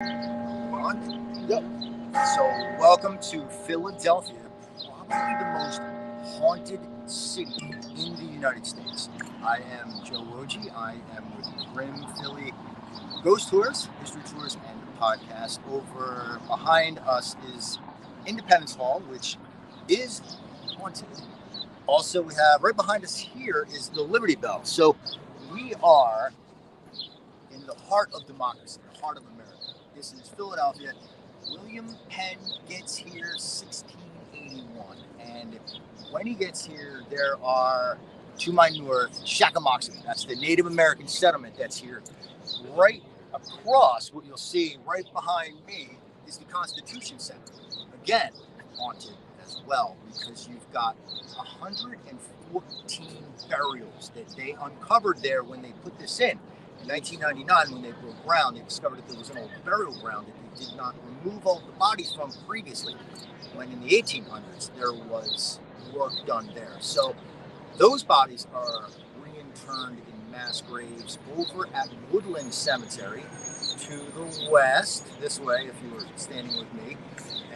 On? Yep. So, welcome to Philadelphia, probably the most haunted city in the United States. I am Joe Rogi. I am with Grim Philly Ghost Tours, History Tours, and the podcast. Over behind us is Independence Hall, which is haunted. Also, we have right behind us here is the Liberty Bell. So, we are in the heart of democracy, the heart of America. This is Philadelphia. William Penn gets here 1681, and when he gets here, there are to my north Shakamoxie. That's the Native American settlement that's here. Right across, what you'll see right behind me is the Constitution Center. Again, haunted as well because you've got 114 burials that they uncovered there when they put this in. In 1999, when they broke ground, they discovered that there was an old burial ground that they did not remove all the bodies from previously, when in the 1800s there was work done there. So those bodies are reinterred in mass graves over at Woodland Cemetery to the west, this way if you were standing with me,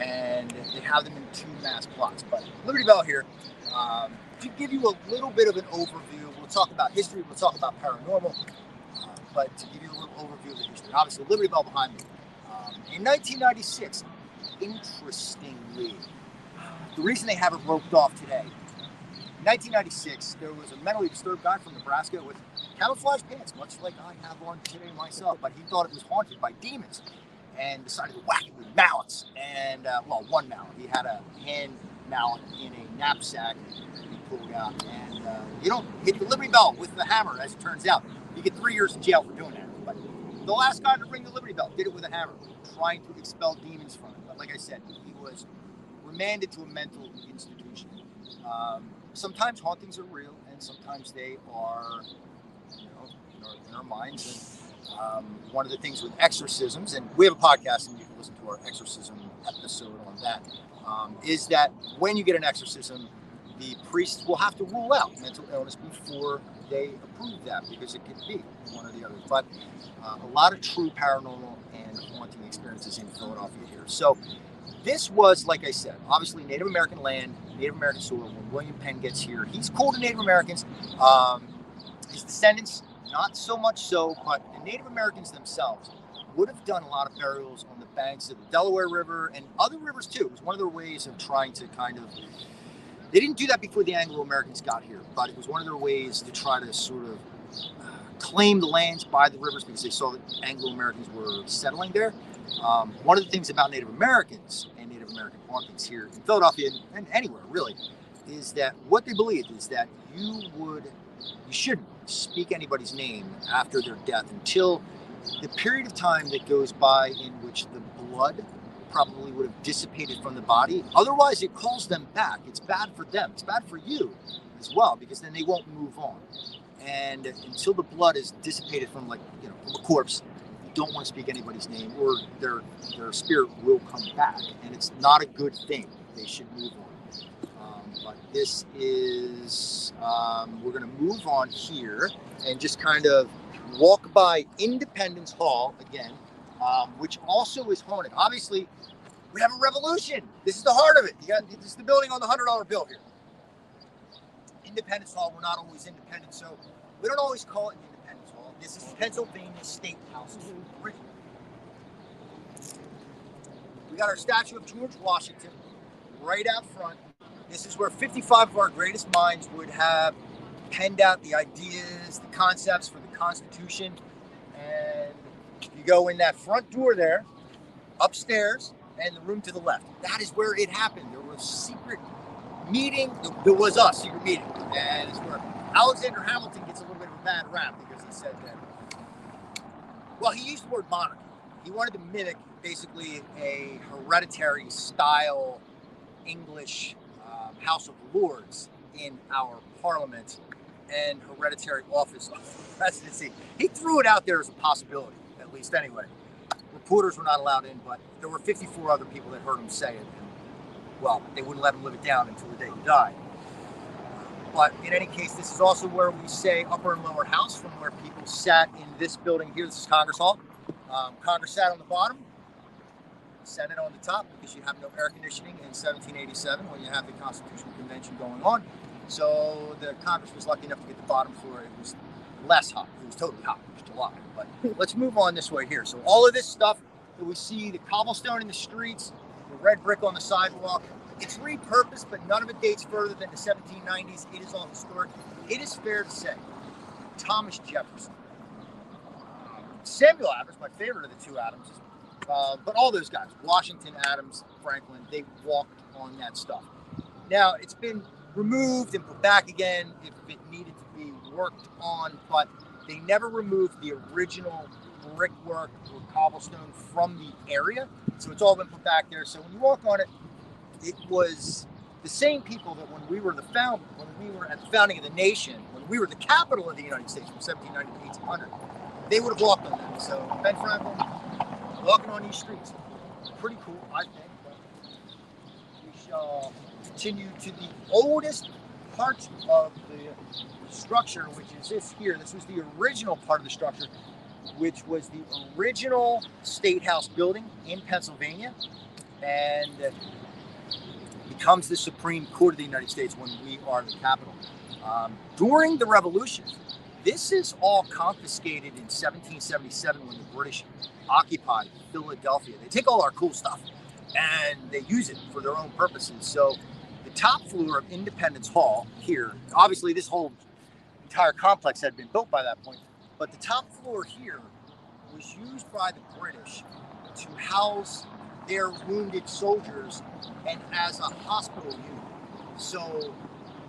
and they have them in two mass plots. But Liberty Bell here, to give you a little bit of an overview, we'll talk about history, we'll talk about paranormal, but to give you a little overview of the history, obviously Liberty Bell behind me. In 1996, interestingly, the reason they have it roped off today, in 1996, there was a mentally disturbed guy from Nebraska with camouflage pants, much like I have on today myself, but he thought it was haunted by demons and decided to whack it with mallets. And, one mallet. He had a hand mallet in a knapsack he pulled out. And you don't hit the Liberty Bell with the hammer, as it turns out. You get 3 years in jail for doing that. But the last guy to ring the Liberty Bell did it with a hammer, trying to expel demons from it. But like I said, he was remanded to a mental institution. Sometimes hauntings are real, and sometimes they are, in our minds. And one of the things with exorcisms, and we have a podcast, and you can listen to our exorcism episode on that, is that when you get an exorcism, the priest will have to rule out mental illness before they approve that, because it could be one or the other. But a lot of true paranormal and haunting experiences in Philadelphia here. So this was, like I said, obviously Native American land, Native American soil. When William Penn gets here, he's cool to Native Americans. His descendants, not so much so, but the Native Americans themselves would have done a lot of burials on the banks of the Delaware River and other rivers too. It was one of their ways of trying to kind of, they didn't do that before the Anglo-Americans got here, but it was one of their ways to try to sort of claim the lands by the rivers because they saw that Anglo-Americans were settling there. One of the things about Native Americans and Native American hauntings here in Philadelphia and anywhere really is that what they believed is that you shouldn't speak anybody's name after their death until the period of time that goes by in which the blood probably would have dissipated from the body. Otherwise, it calls them back. It's bad for them. It's bad for you as well, because then they won't move on. And until the blood is dissipated from, from a corpse, you don't want to speak anybody's name, or their spirit will come back. And it's not a good thing. They should move on. But this is, we're going to move on here and just kind of walk by Independence Hall again, which also is haunted. Obviously, we have a revolution. This is the heart of it. This is the building on the $100 bill here. Independence Hall, we're not always independent, so we don't always call it Independence Hall. This is Pennsylvania State House originally. We got our statue of George Washington right out front. This is where 55 of our greatest minds would have penned out the ideas, the concepts for the Constitution. And you go in that front door there, upstairs, and the room to the left. That is where it happened. There was secret meeting. There was a secret meeting. And it's where Alexander Hamilton gets a little bit of a bad rap because he said that, he used the word monarchy. He wanted to mimic basically a hereditary style English House of Lords in our parliament and hereditary office of the presidency. He threw it out there as a possibility, at least anyway. Reporters were not allowed in, but there were 54 other people that heard him say it. And, they wouldn't let him live it down until the day he died. But in any case, this is also where we say upper and lower house, from where people sat in this building here. This is Congress Hall. Congress sat on the bottom. Senate on the top because you have no air conditioning in 1787 when you have the Constitutional Convention going on. So the Congress was lucky enough to get the bottom floor. It was less hot. It was totally hot. It was July. But let's move on this way here. So all of this stuff that we see, the cobblestone in the streets, the red brick on the sidewalk, it's repurposed, but none of it dates further than the 1790s. It is all historic. It is fair to say Thomas Jefferson, Samuel Adams, my favorite of the two Adams, but all those guys, Washington, Adams, Franklin, they walked on that stuff. Now, it's been removed and put back again if it needed to be worked on, but they never removed the original brickwork or cobblestone from the area. So it's all been put back there. So when you walk on it, it was the same people that when we were at the founding of the nation, when we were the capital of the United States from 1790 to 1800, they would have walked on that. So Ben Franklin walking on these streets, pretty cool, I think. But we shall continue to the oldest part of the structure, which is this here. This was the original part of the structure, which was the original State House building in Pennsylvania, and becomes the Supreme Court of the United States when we are the capital. During the Revolution, this is all confiscated in 1777 when the British occupied Philadelphia. They take all our cool stuff and they use it for their own purposes. So the top floor of Independence Hall here, obviously this whole entire complex had been built by that point, but the top floor here was used by the British to house their wounded soldiers and as a hospital unit. So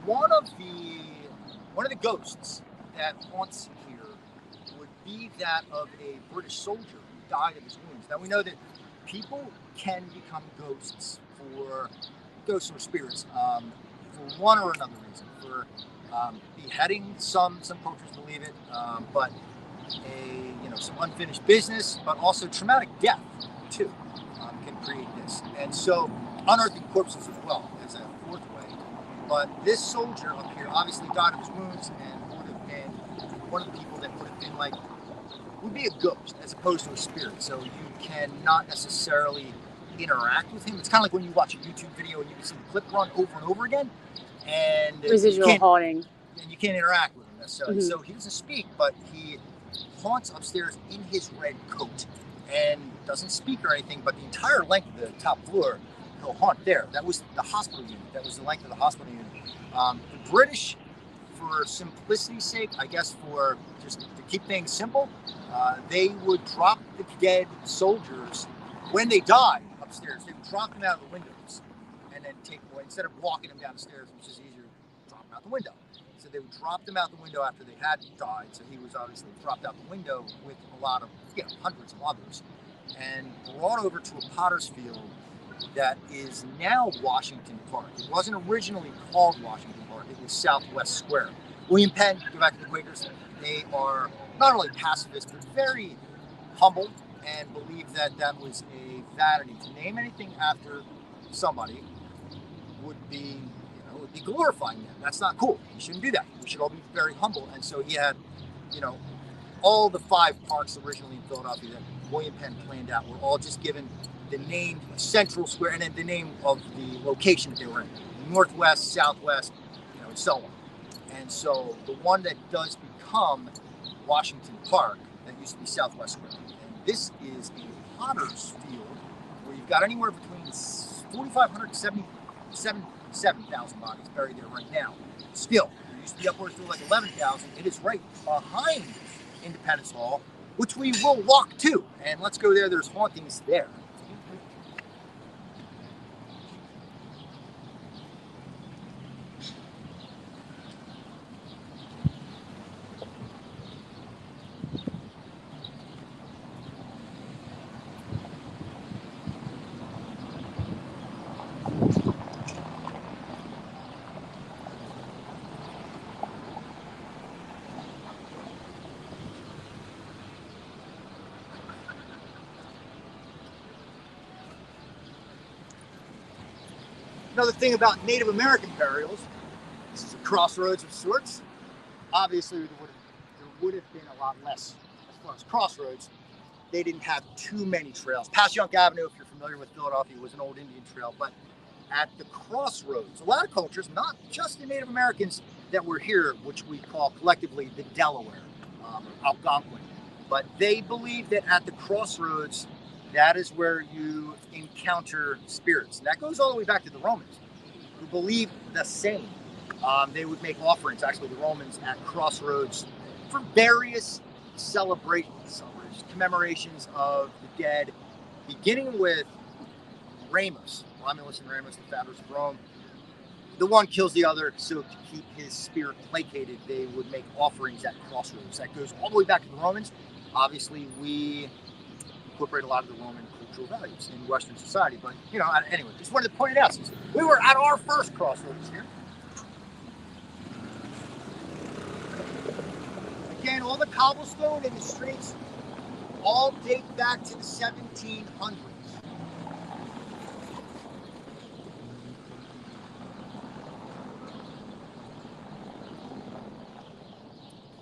one of the ghosts that haunts here would be that of a British soldier who died of his wounds. Now we know that people can become ghosts or spirits for one or another reason. For beheading, some cultures believe it, but some unfinished business, but also traumatic death too can create this. And so unearthing corpses as well as a fourth way. But this soldier up here obviously died of his wounds and would have been one of the people that would be a ghost as opposed to a spirit. So you cannot necessarily interact with him. It's kind of like when you watch a YouTube video and you can see the clip run over and over again, and residual haunting, and you can't interact with him necessarily. Mm-hmm. So he doesn't speak, but he haunts upstairs in his red coat and doesn't speak or anything. But the entire length of the top floor, he'll haunt there. That was the hospital unit. That was the length of the hospital unit. The British, for simplicity's sake, I guess, for just to keep things simple, they would drop the dead soldiers when they died upstairs. They would drop them out of the windows and then take them away. Instead of walking them down the stairs, which is easier, drop them out the window. So they would drop them out the window after they had died. So he was obviously dropped out the window with a lot of, hundreds of others, and brought over to a potter's field that is now Washington Park. It wasn't originally called Washington Park. It was Southwest Square. William Penn, go back to the Quakers, they are not only pacifists, but very humble and believe that that was a vanity. To name anything after somebody would be glorifying them. That's not cool. You shouldn't do that. We should all be very humble. And so he had, all the 5 parks originally in Philadelphia that William Penn planned out were all just given the name Central Square and then the name of the location that they were in. Northwest, Southwest, and so on. And so the one that does become Washington Park, that used to be Southwest Square. And this is a potter's field where you've got anywhere between 4,500 to 7,000 bodies buried there right now. Still, there used to be upwards to like 11,000. It is right behind Independence Hall, which we will walk to. And let's go there. There's hauntings there. Another thing about Native American burials, this is a crossroads of sorts. Obviously, there would have been a lot less as far as crossroads. They didn't have too many trails. Passyunk Avenue, if you're familiar with Philadelphia, it was an old Indian trail, but at the crossroads, a lot of cultures, not just the Native Americans that were here, which we call collectively the Delaware, or Algonquin, but they believe that at the crossroads, that is where you encounter spirits. And that goes all the way back to the Romans, who believed the same. They would make offerings, actually, the Romans, at crossroads for various celebrations, commemorations of the dead, beginning with Remus, Romulus and Remus, the founders of Rome. The one kills the other, so to keep his spirit placated, they would make offerings at crossroads. That goes all the way back to the Romans. Obviously, we incorporate a lot of the Roman cultural values in Western society, but, you know, anyway, just wanted to point it out, since we were at our first crossroads here. Again, all the cobblestone in the streets all date back to the 1700s.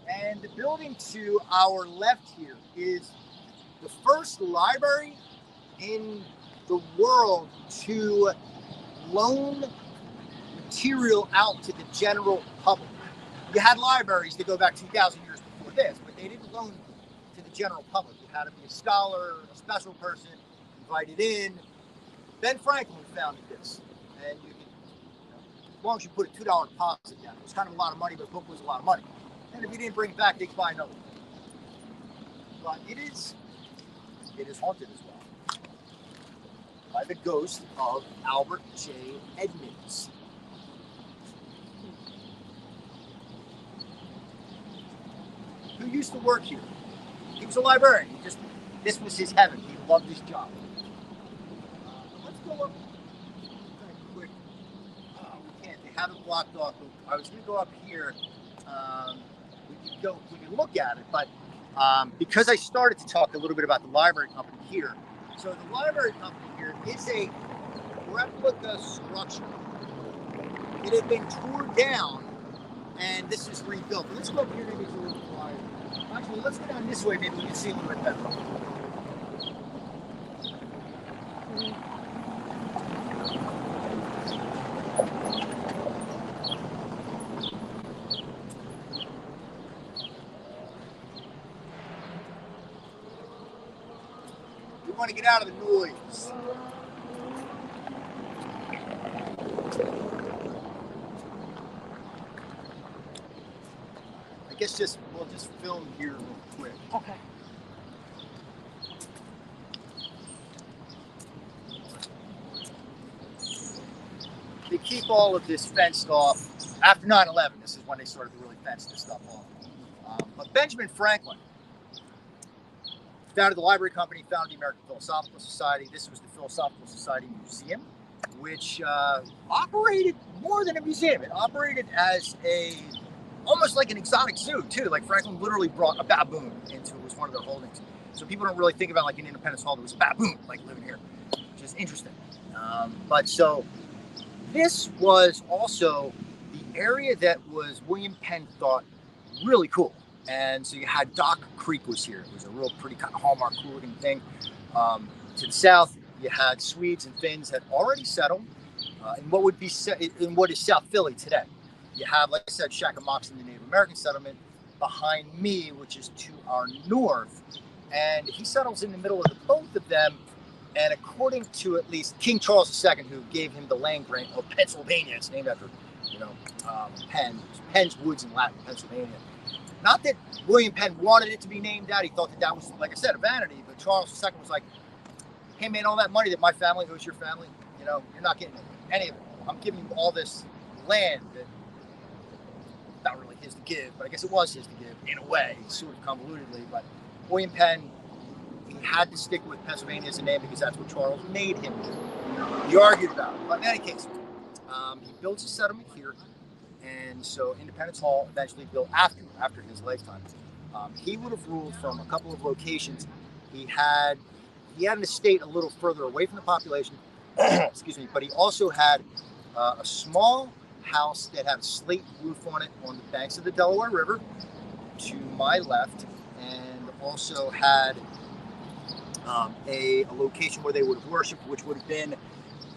And the building to our left here is the first library in the world to loan material out to the general public. You had libraries that go back 2,000 years before this, but they didn't loan to the general public. You had to be a scholar, a special person, invited in. Ben Franklin founded this, and you could, as long as you put a $2 deposit down, it was kind of a lot of money, but a book was a lot of money. And if you didn't bring it back, they could buy another one. But it is haunted as well by the ghost of Albert J. Edmonds. Who used to work here. He was a librarian. This was his heaven. He loved his job. Let's go up quick. We can't. They have it blocked off. I was going to go up here. We can look at it, but because I started to talk a little bit about the library company here. So the library company here is a replica structure. It had been torn down, and this is rebuilt. But let's go up here, maybe it's a little quieter. Actually, let's go down this way, maybe we can see a little bit better. We want to get out of the noise. I guess we'll just film here real quick. Okay. They keep all of this fenced off. After 9/11, this is when they started to really fence this stuff off. But Benjamin Franklin founded the library company, founded the American Philosophical Society. This was the Philosophical Society Museum, which operated more than a museum. It operated as almost like an exotic zoo, too. Like Franklin literally brought a baboon into it, was one of their holdings. So people don't really think about, like in Independence Hall, there was a baboon like living here, which is interesting. But so this was also the area that was William Penn thought really cool. And so you had Dock Creek was here. It was a real pretty kind of hallmark cool looking thing. To the south, you had Swedes and Finns had already settled in what is South Philly today. You have, like I said, Shakamoxon, the Native American settlement, behind me, which is to our north. And he settles in the middle of the both of them. And according to at least King Charles II, who gave him the land grant of Pennsylvania, it's named after, Penn. Penn's woods in Latin, Pennsylvania. Not that William Penn wanted it to be named that. He thought that was, like I said, a vanity. But Charles II was like, hey, man, all that money that my family owes your family, you're not getting any of it. I'm giving you all this land that not really his to give, but I guess it was his to give in a way, sort of convolutedly. But William Penn, he had to stick with Pennsylvania as a name because that's what Charles made him do. He argued about it. But in any case, he builds a settlement here. And so Independence Hall eventually built after his lifetime. He would have ruled from a couple of locations. He had an estate a little further away from the population, excuse me, but he also had a small house that had a slate roof on it on the banks of the Delaware River to my left, and also had a location where they would have worshipped, which would have been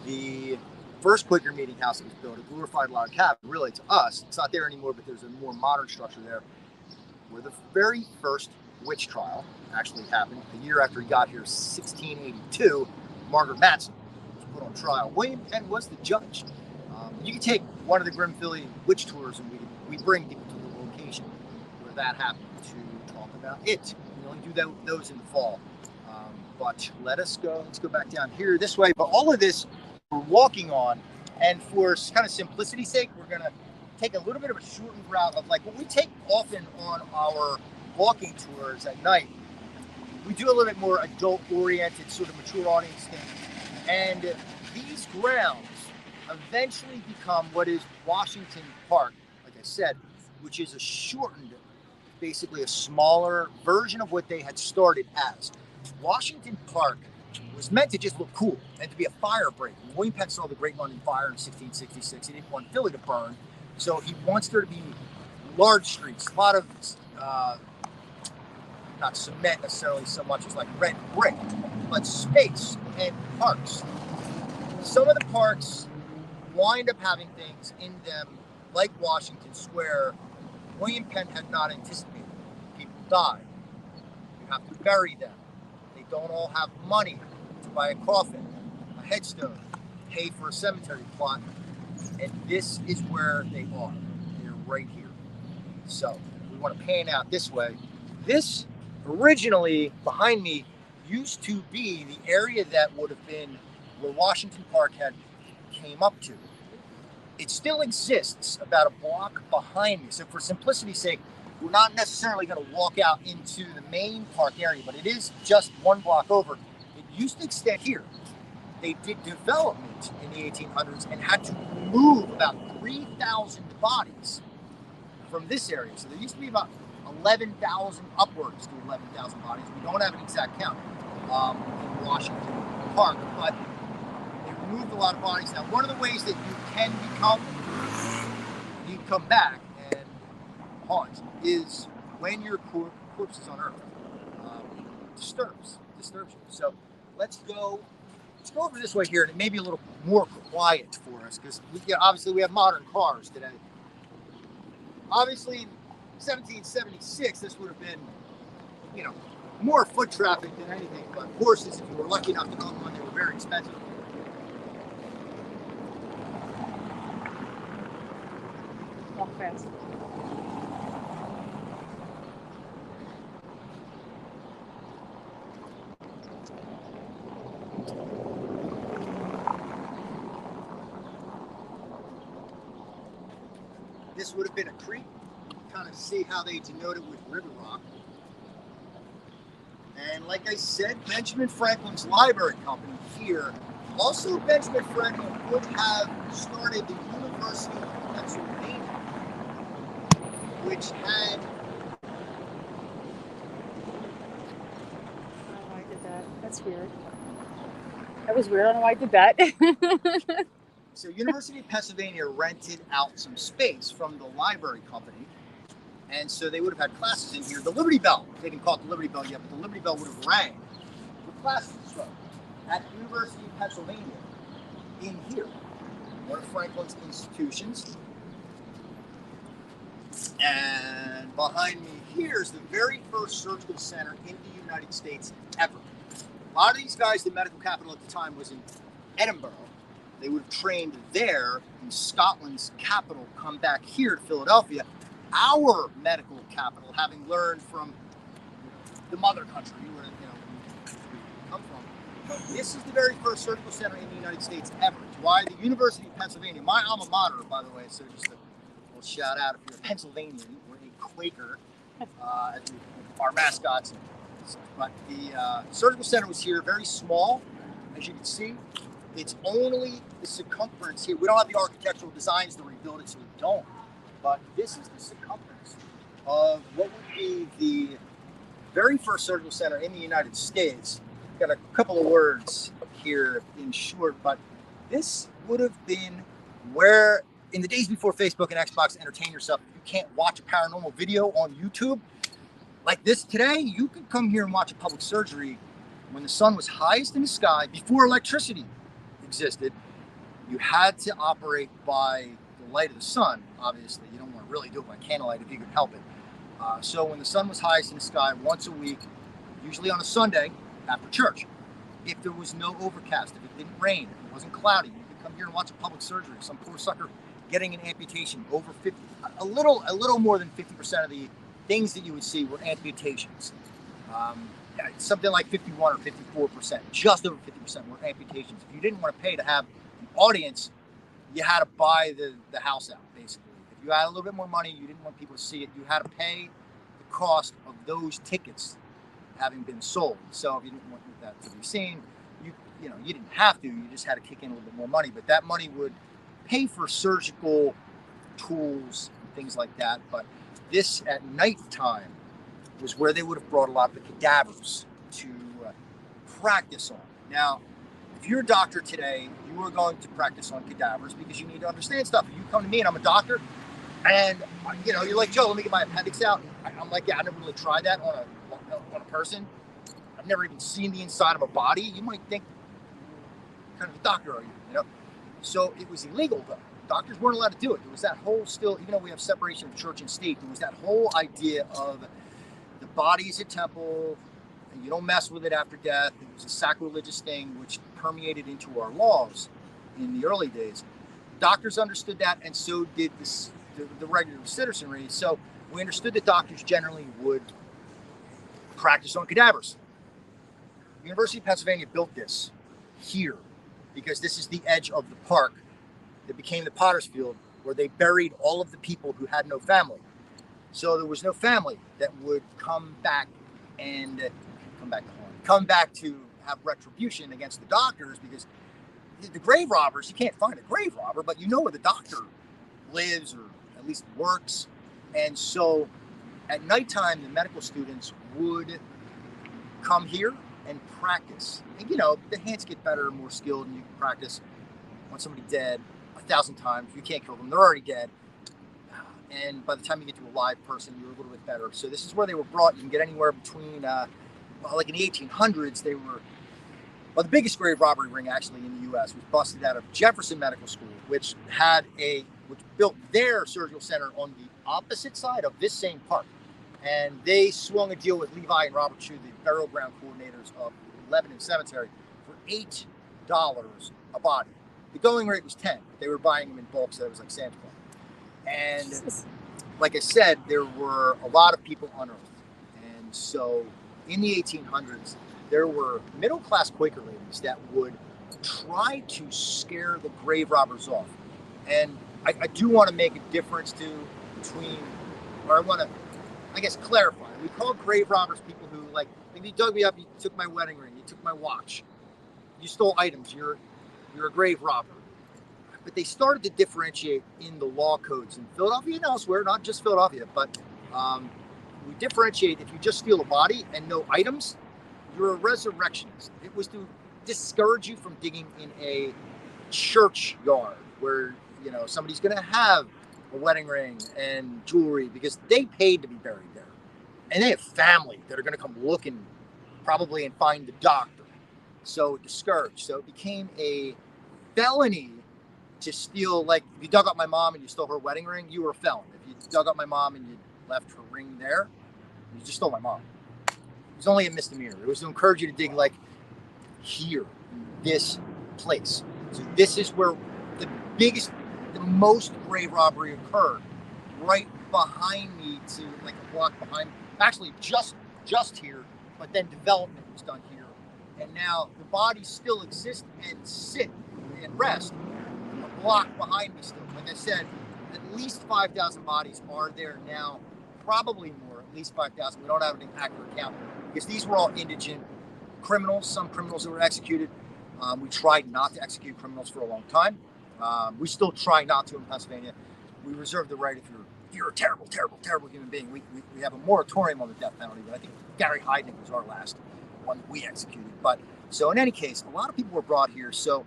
the first Quaker meeting house that was built, a glorified log cabin. Really, to us, it's not there anymore, but there's a more modern structure there, where the very first witch trial actually happened. A year after he got here, 1682, Margaret Matson was put on trial. William Penn was the judge. You can take one of the Grim Philly witch tours, and we bring people to the location where that happened to talk about it. We only do those in the fall. But let's go back down here this way. But all of this we're walking on, and for kind of simplicity's sake, we're going to take a little bit of a shortened route of like what we take often on our walking tours at night. We do a little bit more adult-oriented, sort of mature audience thing. And these grounds eventually become what is Washington Park, like I said, which is a shortened, basically a smaller version of what they had started as. Washington Park was meant to just look cool and to be a fire break. When William Penn saw the Great London Fire in 1666, he didn't want Philly to burn, so he wants there to be large streets, a lot of not cement necessarily so much as like red brick, but space and parks. Some of the parks wind up having things in them like Washington Square William Penn had not anticipated. People die. You have to bury them. They don't all have money to buy a coffin, a headstone, pay for a cemetery plot. And this is where they are. They're right here. So we want to pan out this way. This originally behind me used to be the area that would have been where Washington Park had came up to. It still exists about a block behind me. So for simplicity's sake, we're not necessarily going to walk out into the main park area, but it is just one block over. It used to extend here. They did development in the 1800s and had to move about 3,000 bodies from this area. So there used to be about 11,000 upwards to 11,000 bodies. We don't have an exact count in Washington Park, but they removed a lot of bodies. Now, one of the ways that you can come back and haunt is when your corpse is unearthed. Disturbs you. So let's go over this way here, and it may be a little more quiet for us because obviously we have modern cars today. Obviously, 1776, this would have been, more foot traffic than anything. But horses, if you were lucky enough to own one, they were very expensive. Walk fast. This would have been a creek. Kind of see how they denote it with river rock. And like I said, Benjamin Franklin's library company here. Also, Benjamin Franklin would have started the University of Pennsylvania, which had... I don't know why I did that. That's weird. That was weird. I don't know why I did that. So University of Pennsylvania rented out some space from the library company. And so they would have had classes in here. The Liberty Bell, they didn't call it the Liberty Bell yet, but the Liberty Bell would have rang for classes at the University of Pennsylvania in here, one of Franklin's institutions. And behind me here is the very first surgical center in the United States ever. A lot of these guys, the medical capital at the time was in Edinburgh. They would have trained there in Scotland's capital, come back here to Philadelphia, our medical capital, having learned from the mother country where we come from. But this is the very first surgical center in the United States ever. It's why the University of Pennsylvania, my alma mater, by the way, so just a little shout out if you're a Pennsylvanian or a Quaker, as our mascots. But the surgical center was here, very small, as you can see. It's only the circumference here. We don't have the architectural designs to rebuild it, so we don't. But this is the circumference of what would be the very first surgical center in the United States. Got a couple of words here in short, but this would have been where, in the days before Facebook and Xbox, entertain yourself. If you can't watch a paranormal video on YouTube like this today, you could come here and watch a public surgery when the sun was highest in the sky, before electricity existed, you had to operate by the light of the sun. Obviously, you don't want to really do it by candlelight if you can help it. So when the sun was highest in the sky, once a week, usually on a Sunday after church, if there was no overcast, if it didn't rain, if it wasn't cloudy, you could come here and watch a public surgery. Some poor sucker getting an amputation over 50, a little more than 50% of the things that you would see were amputations. Something like 51 or 54%, just over 50% were amputations. If you didn't want to pay to have an audience, you had to buy the house out, basically. If you had a little bit more money, you didn't want people to see it, you had to pay the cost of those tickets having been sold. So if you didn't want that to be seen, you didn't have to, you just had to kick in a little bit more money, but that money would pay for surgical tools and things like that. But this at nighttime was where they would have brought a lot of the cadavers to practice on. Now, if you're a doctor today, you are going to practice on cadavers because you need to understand stuff. If you come to me and I'm a doctor, and you're like, Joe, let me get my appendix out. I'm like, yeah, I never really tried that on a person. I've never even seen the inside of a body. You might think, what kind of a doctor are you? So it was illegal though. Doctors weren't allowed to do it. There was that whole even though we have separation of church and state, there was that whole idea of the body is a temple, and you don't mess with it after death. It was a sacrilegious thing which permeated into our laws in the early days. Doctors understood that, and so did the regular citizenry. So we understood that doctors generally would practice on cadavers. The University of Pennsylvania built this here because this is the edge of the park that became the Potter's Field, where they buried all of the people who had no family. So there was no family that would come back to have retribution against the doctors, because the grave robbers, you can't find a grave robber, but you know where the doctor lives or at least works. And so at nighttime, the medical students would come here and practice. And the hands get better and more skilled, and you can practice on somebody dead 1,000 times. You can't kill them, they're already dead. And by the time you get to a live person, you're a little bit better. So this is where they were brought. You can get anywhere between, like in the 1800s, the biggest grave robbery ring actually in the U.S. was busted out of Jefferson Medical School, which built their surgical center on the opposite side of this same park. And they swung a deal with Levi and Robert Chu, the burial ground coordinators of Lebanon Cemetery, for $8 a body. The going rate was 10, but they were buying them in bulk, so it was like Sam's Club. And like I said, there were a lot of people unearthed. And so in the 1800s, there were middle-class Quaker ladies that would try to scare the grave robbers off. And I do want to make a difference I want to, clarify. We call grave robbers people who, like, if you dug me up, you took my wedding ring, you took my watch, you stole items, you're a grave robber. But they started to differentiate in the law codes in Philadelphia and elsewhere, not just Philadelphia, but we differentiate. If you just steal a body and no items, you're a resurrectionist. It was to discourage you from digging in a churchyard where somebody's going to have a wedding ring and jewelry because they paid to be buried there, and they have family that are going to come looking probably and find the doctor. So it discouraged. So it became a felony to steal. Like, if you dug up my mom and you stole her wedding ring, you were a felon. If you dug up my mom and you left her ring there, you just stole my mom. It was only a misdemeanor. It was to encourage you to dig, like, here, this place. So this is where the most grave robbery occurred, right behind me, to like a block behind me. Actually, just here, but then development was done here. And now the bodies still exist and sit and rest a block behind me still. Like I said, at least 5,000 bodies are there now, probably more, at least 5,000. We don't have an accurate count because these were all indigent criminals, some criminals that were executed. We tried not to execute criminals for a long time. We still try not to in Pennsylvania. We reserve the right if you're a terrible, terrible, terrible human being. We have a moratorium on the death penalty, but I think Gary Heidnik was our last one that we executed. But so in any case, a lot of people were brought here. So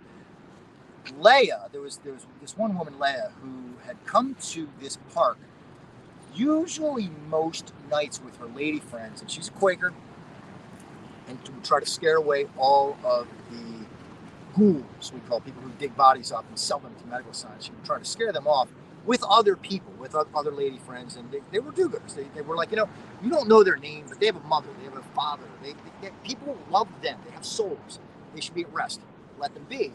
Leah, there was this one woman, Leah, who had come to this park usually most nights with her lady friends, and she's a Quaker. and to try to scare away all of the ghouls, we call people who dig bodies up and sell them to medical science. She would try to scare them off with other people, with other lady friends, and they were do-gooders. They were like, you don't know their name, but they have a mother, they have a father. People love them. They have souls. They should be at rest. Let them be.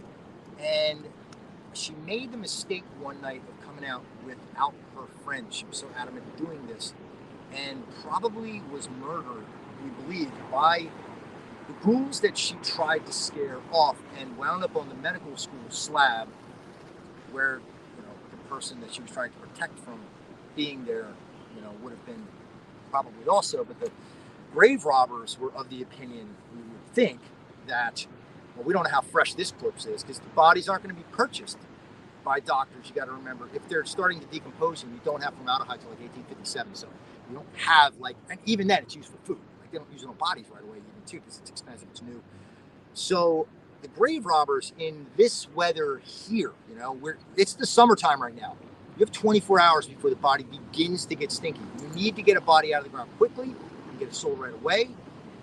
And she made the mistake one night of coming out without her friend. She was so adamant doing this, and probably was murdered, we believe, by the ghouls that she tried to scare off, and wound up on the medical school slab where the person that she was trying to protect from being there would have been probably also. But the grave robbers were of the opinion, we would think, that, well, we don't know how fresh this corpse is, because the bodies aren't going to be purchased by doctors. You got to remember, if they're starting to decompose, and you don't have formaldehyde until like 1857, so you don't have and even then it's used for food. Like, they don't use it on bodies right away, even too, because it's expensive, it's new. So the grave robbers in this weather here, it's the summertime right now. You have 24 hours before the body begins to get stinky. You need to get a body out of the ground quickly and get it sold right away.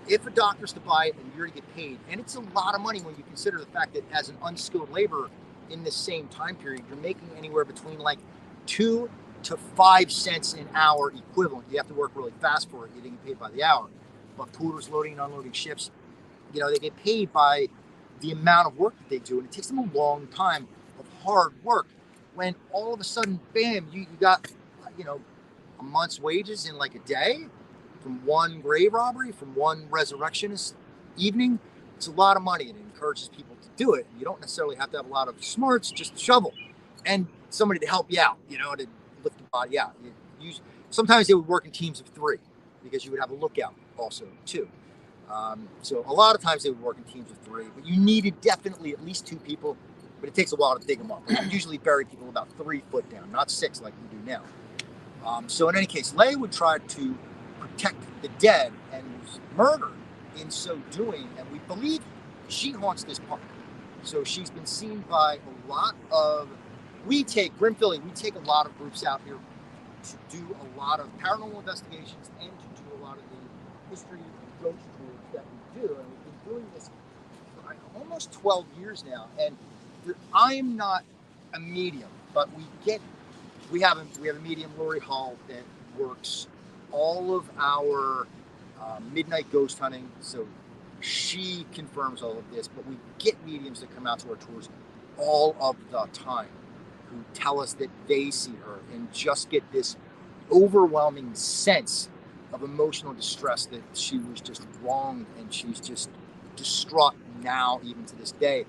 If a doctor's to buy it, and you're to get paid, and it's a lot of money when you consider the fact that as an unskilled laborer in this same time period, you're making anywhere between like 2 to 5 cents an hour equivalent. You have to work really fast for it. You didn't get paid by the hour. But porters loading and unloading ships, they get paid by the amount of work that they do, and it takes them a long time of hard work. When all of a sudden, bam, you got, a month's wages in like a day from one grave robbery, from one resurrectionist evening. It's a lot of money, and it encourages people to do it. You don't necessarily have to have a lot of smarts, just a shovel and somebody to help you out, to lift the body out. Sometimes they would work in teams of 3, because you would have a lookout also too. So a lot of times they would work in teams of 3, but you needed definitely at least 2 people, but it takes a while to dig them up. You usually bury people about 3 foot down, not 6 like we do now. So in any case, Leigh would try to protect the dead and was murdered in so doing, and we believe she haunts this park. So she's been seen by a lot of, Grim Philly, we take a lot of groups out here to do a lot of paranormal investigations and to do a lot of the history of ghost tours that we do. And we've been doing this for almost 12 years now. And I am not a medium, but we have a medium, Lori Hall, that works all of our midnight ghost hunting. So she confirms all of this, but we get mediums that come out to our tours all of the time who tell us that they see her and just get this overwhelming sense of emotional distress, that she was just wronged, and she's just distraught now, even to this day.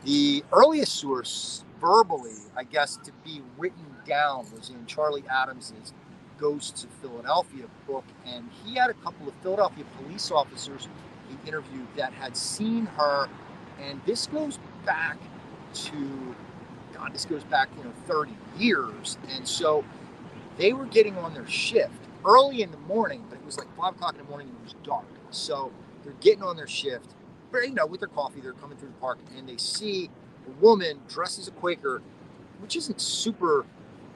The earliest source verbally, I guess, to be written down was in Charlie Adams's Ghosts of Philadelphia book, and he had a couple of Philadelphia police officers he interviewed that had seen her, and this goes back 30 years. And so they were getting on their shift early in the morning, but it was like 5 o'clock in the morning and it was dark. So they're getting on their shift, with their coffee, they're coming through the park, and they see a woman dressed as a Quaker, which isn't super,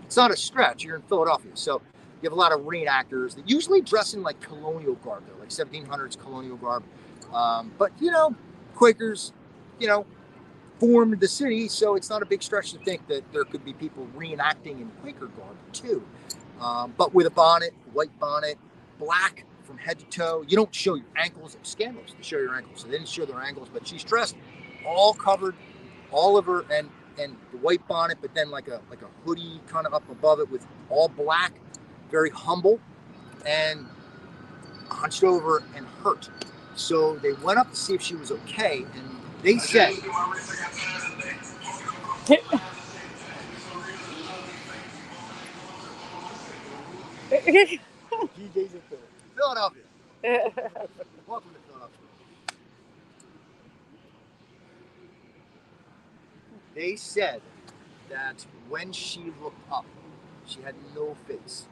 it's not a stretch. You're in Philadelphia. So you have a lot of reenactors that usually dress in like colonial garb, though, like 1700s colonial garb. But, Quakers, formed the city, so it's not a big stretch to think that there could be people reenacting in Quaker garb too. But with a bonnet, white bonnet, black from head to toe. You don't show your ankles. It's scandalous to show your ankles. So they didn't show their ankles, but she's dressed all covered, all of her, and the white bonnet, but then like a hoodie kind of up above it with all black, very humble, and hunched over and hurt. So they went up to see if she was okay, and they said, DJ's in Philadelphia. Welcome to Philadelphia. They said that when she looked up, she had no face.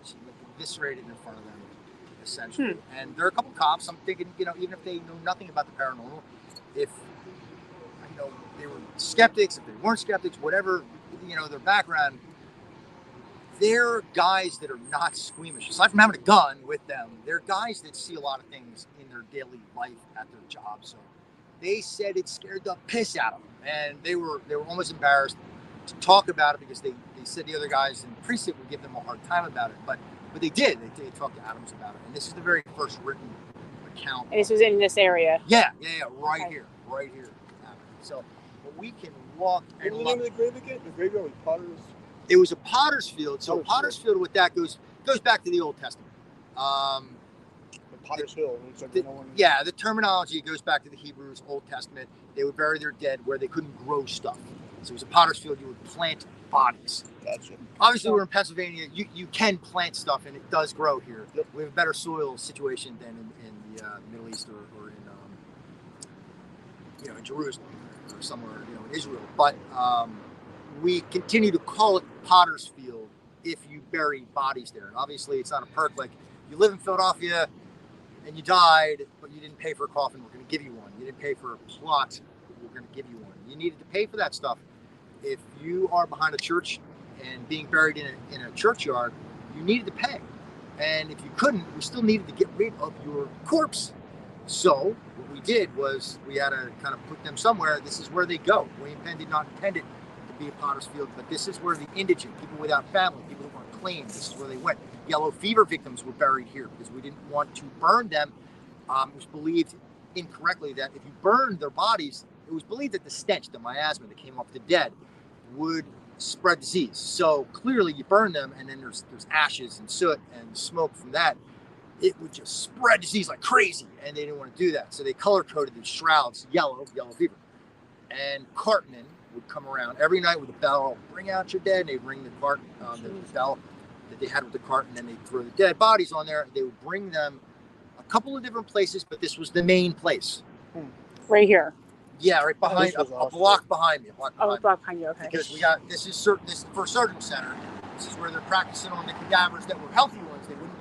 She looked eviscerated in front of them, essentially. And there are a couple cops. I'm thinking, even if they know nothing about the paranormal, if they were skeptics, if they weren't skeptics, whatever, their background, they're guys that are not squeamish. Aside from having a gun with them, they're guys that see a lot of things in their daily life at their job. So they said it scared the piss out of them, and they were almost embarrassed to talk about it because they said the other guys in precinct would give them a hard time about it, but they did. They talked to Adams about it, and this is the very first written account. And this was in this area. Yeah, right here. So, but we can walk. What was the name of the grave again? The graveyard was Potter's. It was a potter's field. So potter's field with that goes back to the Old Testament. Potter's Hill. The terminology goes back to the Hebrews, Old Testament. They would bury their dead where they couldn't grow stuff. So it was a potter's field. You would plant bodies. Gotcha. Obviously, we're in Pennsylvania. You can plant stuff, and it does grow here. Yep. We have a better soil situation than in the Middle East or in Jerusalem or somewhere in Israel. But we continue to call it Potter's Field if you bury bodies there. And obviously, it's not a perk. Like, you live in Philadelphia and you died, but you didn't pay for a coffin, we're going to give you one. You didn't pay for a plot, we're going to give you one. You needed to pay for that stuff. If you are behind a church and being buried in a churchyard, you needed to pay. And if you couldn't, we still needed to get rid of your corpse. So what we did was we had to kind of put them somewhere. This is where they go. William Penn did not intend it to be a potter's field, but this is where the indigent, people without family, people who weren't claimed, this is where they went. Yellow fever victims were buried here because we didn't want to burn them. It was believed incorrectly that if you burned their bodies, it was believed that the stench, the miasma that came off the dead, would spread disease. So clearly you burn them, and then there's ashes and soot and smoke from that. It would just spread disease like crazy, and they didn't want to do that. So they color-coded the shrouds yellow fever. And cartmen would come around every night with a bell, bring out your dead, and they'd ring the cart, the bell that they had with the cart, and then they'd throw the dead bodies on there. They would bring them a couple of different places, but this was the main place. Right here. Yeah, right behind, a block behind me. A block behind you, okay. Because this is the First Surgical Center. This is where they're practicing on the cadavers that were healthy ones. They wouldn't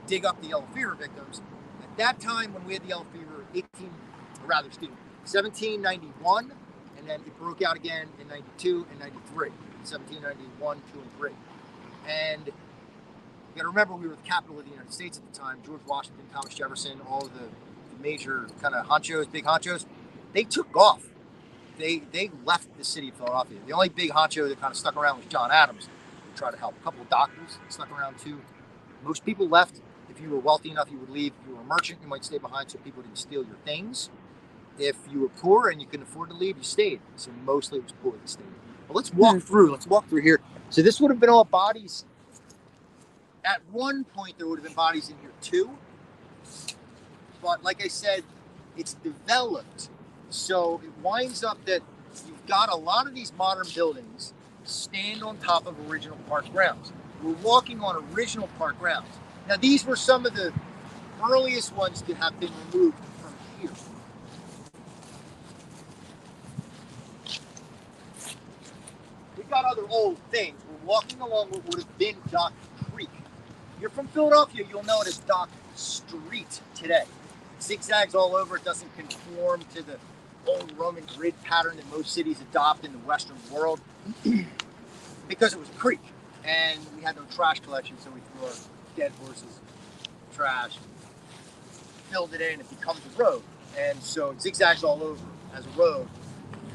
dig up the yellow fever victims. At that time, when we had the yellow fever, 1791, and then it broke out again in 92 and 93. 1791, 2, and 3. And you got to remember, we were the capital of the United States at the time. George Washington, Thomas Jefferson, all of the major kind of big honchos, they took off. They left the city of Philadelphia. The only big honcho that kind of stuck around was John Adams, who tried to help. A couple of doctors stuck around too. Most people left. If you were wealthy enough, you would leave. If you were a merchant, you might stay behind so people didn't steal your things. If you were poor and you couldn't afford to leave, you stayed. So mostly it was poor that stayed. But let's walk through. Let's walk through here. So this would have been all bodies. At one point, there would have been bodies in here too. But like I said, it's developed. So it winds up that you've got a lot of these modern buildings stand on top of original park grounds. We're walking on original park grounds. Now, these were some of the earliest ones to have been removed from here. We've got other old things. We're walking along what would have been Dock Creek. If you're from Philadelphia, you'll know it as Dock Street today. Zigzags all over. It doesn't conform to the old Roman grid pattern that most cities adopt in the Western world because it was a creek and we had no trash collection, so we threw our dead horses, trash, filled it in, it becomes a road. And so it zigzags all over as a road.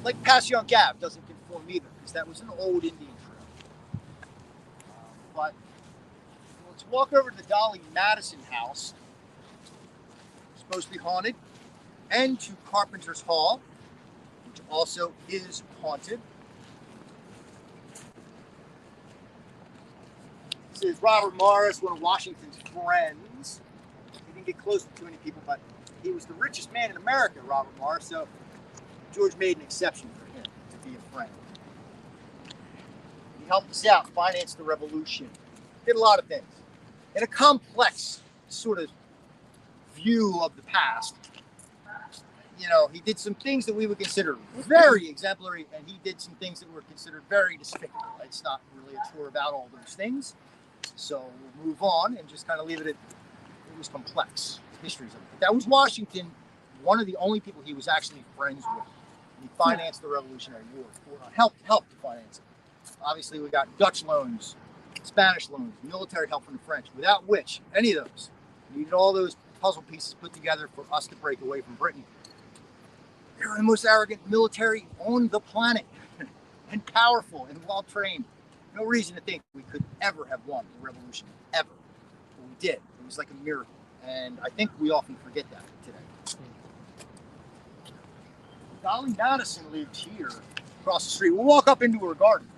Like Passyunk Ave doesn't conform either because that was an old Indian trail. But let's walk over to the Dolly Madison house. Supposed to be haunted, and to Carpenters Hall, which also is haunted. This is Robert Morris, one of Washington's friends. He didn't get close to too many people, but he was the richest man in America, Robert Morris, so George made an exception for him to be a friend. He helped us out, financed the revolution, did a lot of things. In a complex sort of view of the past, he did some things that we would consider very exemplary, and he did some things that were considered very despicable. It's not really a tour about all those things, so we'll move on and just kind of leave it at, it was complex, histories of it. That was Washington, one of the only people he was actually friends with. He financed the Revolutionary War, helped to finance it. Obviously, we got Dutch loans Spanish loans, military help from the French, without which any of those needed all those puzzle pieces put together for us to break away from Britain. They were the most arrogant military on the planet, and powerful and well trained. No reason to think we could ever have won the revolution, ever. But we did. It was like a miracle, and I think we often forget that today. Dolly Madison lived here across the street. We'll walk up into her garden.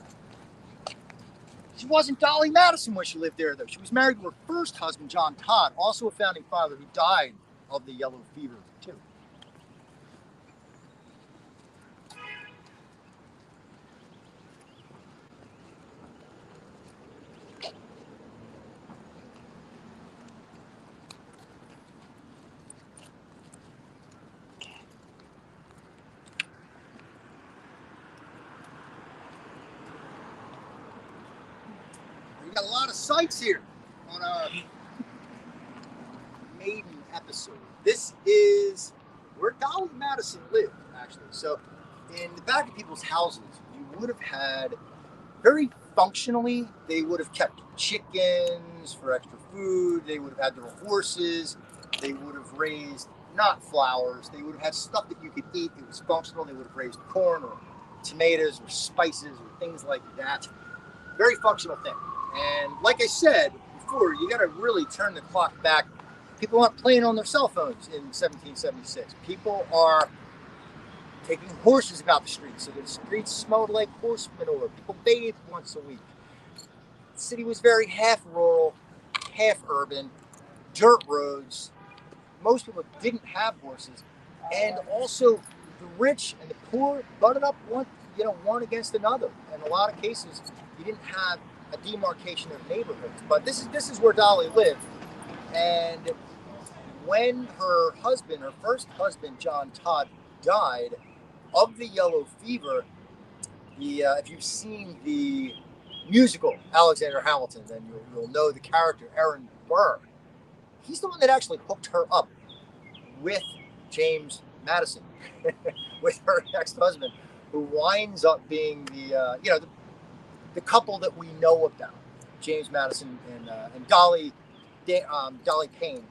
She wasn't Dolly Madison when she lived there, though. She was married to her first husband, John Todd, also a founding father who died of the yellow fever, too. We got a lot of sights here on our maiden episode. This is where Dolly Madison lived, actually. So in the back of people's houses, you would have had, very functionally, they would have kept chickens for extra food. They would have had their horses. They would have raised, not flowers, they would have had stuff that you could eat. It was functional. They would have raised corn or tomatoes or spices or things like that. Very functional thing. And like I said before, you got to really turn the clock back. People aren't playing on their cell phones in 1776. People are taking horses about the streets, so the streets smelled like horse manure. People bathed once a week. The city was very half rural, half urban, dirt roads. Most people didn't have horses, and also the rich and the poor butted up one against another. In a lot of cases, you didn't have a demarcation of neighborhoods. But this is where Dolly lived. And when her first husband, John Todd, died of the yellow fever, if you've seen the musical Alexander Hamilton, then you'll know the character Aaron Burr. He's the one that actually hooked her up with James Madison, with her ex-husband, who winds up being the couple that we know about, James Madison and Dolly Payne.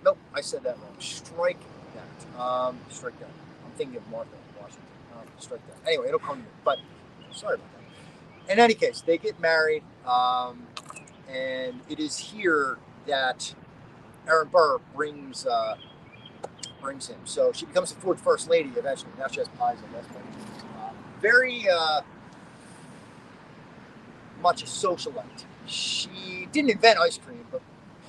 Nope, I said that wrong. Strike that. Strike that. I'm thinking of Martha Washington. Strike that. Anyway, it'll come to me. But sorry about that. In any case, they get married, and it is here that Aaron Burr brings him. So she becomes the fourth first lady eventually. Now she has pies, I guess. But very much a socialite. She didn't invent ice cream, but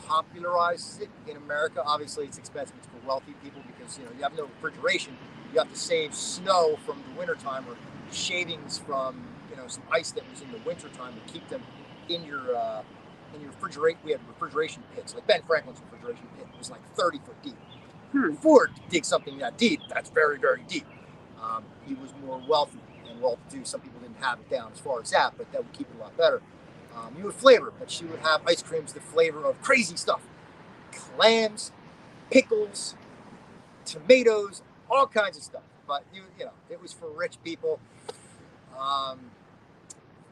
popularized it in America. Obviously, it's expensive for wealthy people because you have no refrigeration. You have to save snow from the wintertime or shavings from some ice that was in the wintertime to keep them in your refrigerate. We had refrigeration pits. Like Ben Franklin's refrigeration pit was like 30 foot deep. Before to dig something that deep, that's very, very deep. He was more wealthy and well-to-do. Some people didn't have it down as far as that, but that would keep it a lot better. You would flavor, but she would have ice creams the flavor of crazy stuff. Clams, pickles, tomatoes, all kinds of stuff. But it was for rich people.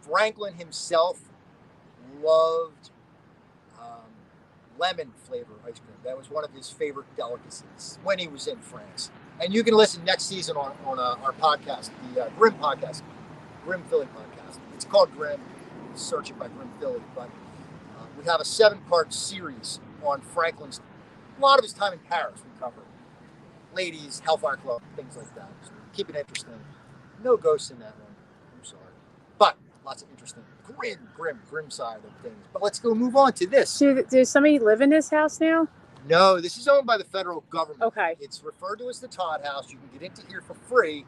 Franklin himself loved lemon flavor ice cream. That was one of his favorite delicacies when he was in France. And you can listen next season on our podcast, the Grim podcast, Grim Philly podcast. It's called Grim. Search it by Grim Philly. But we have a 7-part series on Franklin's, a lot of his time in Paris we cover. Ladies, Hellfire Club, things like that. So keep it interesting. No ghosts in that one. I'm sorry. But lots of interesting, grim side of things. But let's go move on to this. Does somebody live in this house now? No, this is owned by the federal government. Okay. It's referred to as the Todd House. You can get into here for free.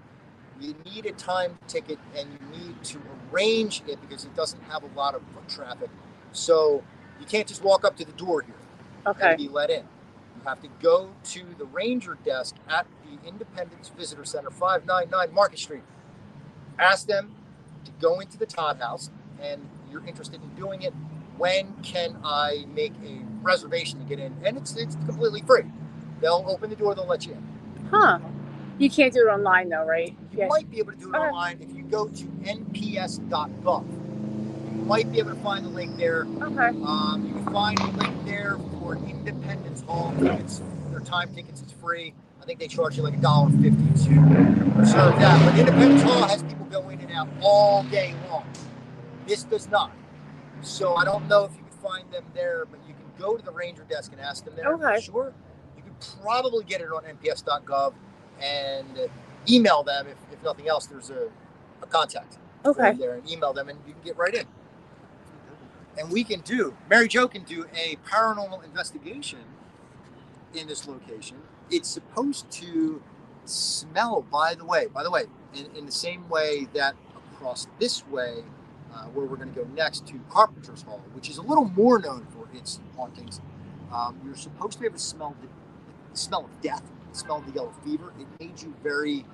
You need a time ticket, and you need to arrange it because it doesn't have a lot of foot traffic. So you can't just walk up to the door here and be let in. You have to go to the ranger desk at the Independence Visitor Center, 599 Market Street. Ask them to go into the Todd House, and you're interested in doing it. When can I make a reservation to get in? And it's completely free. They'll open the door, they'll let you in. Huh. You can't do it online though, right? You might be able to do it online if you go to nps.gov. You might be able to find the link there. Okay. You can find the link there for Independence Hall tickets. Their time tickets, it's free. I think they charge you like $1.50 to reserve that. But Independence Hall has people go in and out all day long. This does not. So I don't know if you can find them there, but you can go to the ranger desk and ask them there. Okay. For sure. You can probably get it on nps.gov and email them if nothing else. There's a contact Okay. there, and email them, and you can get right in. And we can do, Mary Jo can do a paranormal investigation in this location. It's supposed to smell, by the way, in the same way that across this way, where we're going to go next to Carpenters Hall, which is a little more known for its hauntings. You're supposed to be able to smell the smell of death, the smell of the yellow fever. It made you very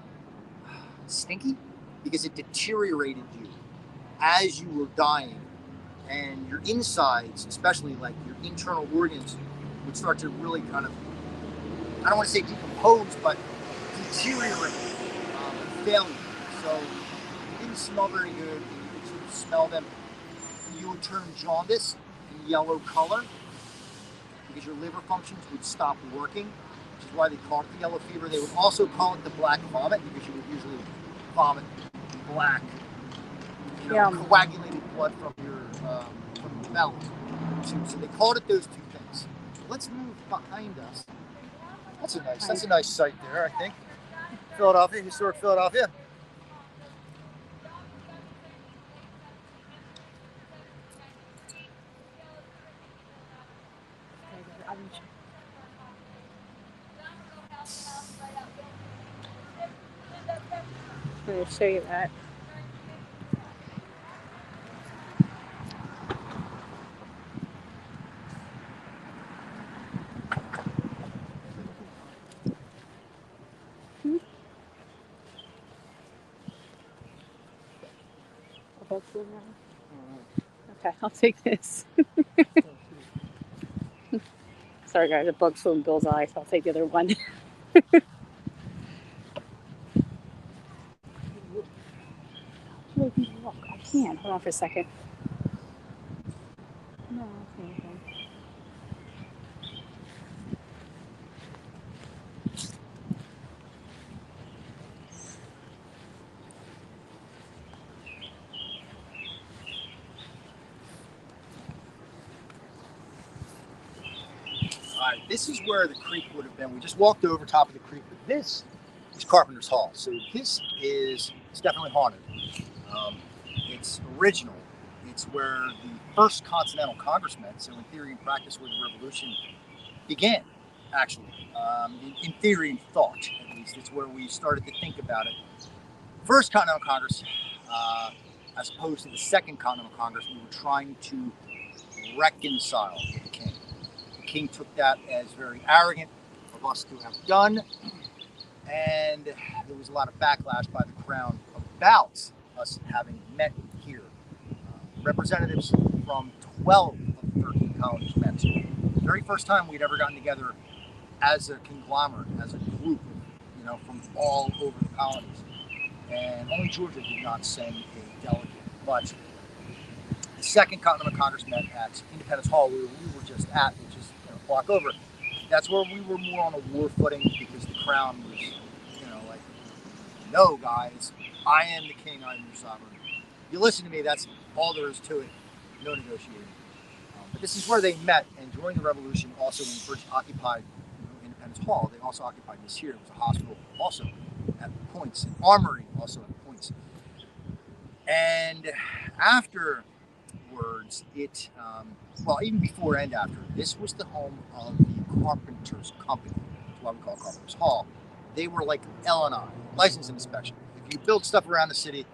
stinky because it deteriorated you as you were dying, and your insides, especially like your internal organs, would start to really kind of, I don't want to say decompose, but deteriorate and fail you. So it didn't smell very good, and you could sort of smell them. You would turn jaundice and yellow color because your liver functions would stop working, which is why they call it the yellow fever. They would also call it the black vomit because you would usually vomit black, coagulated blood from your belly. So they called it those two things. Let's move behind us. That's a nice site there, I think. Philadelphia, historic Philadelphia. I'm going to show you that. Okay, I'll take this. Sorry guys, a bug flew in Bill's eye, so I'll take the other one. I can't. Hold on for a second. No, okay. All right, this is where the creek would have been. We just walked over top of the creek, but this is Carpenters Hall. So it's definitely haunted. It's original. It's where the first Continental Congress met. So in theory and practice, where the revolution began, actually. In theory and thought, at least. It's where we started to think about it. First Continental Congress, as opposed to the Second Continental Congress, we were trying to reconcile with the king. The king took that as very arrogant of us to have done, and there was a lot of backlash by the crown about us having met here. Representatives from 12 of the 13 colonies met. So the very first time we'd ever gotten together as a conglomerate, as a group, from all over the colonies. And only Georgia did not send a delegate. But the Second Continental Congress met at Independence Hall, where we were just at, which is a block over. That's where we were more on a war footing because the crown was, like, no, guys, I am the king, I am your sovereign. You listen to me, that's all there is to it. No negotiating. But this is where they met, and during the revolution, also when the British occupied Independence Hall, they also occupied this here. It was a hospital also at points, an armory also at points. And afterwards, even before and after, this was the home of the Carpenters Company. That's why we call it Carpenters Hall. They were like L&I, license and inspection. If you build stuff around the city,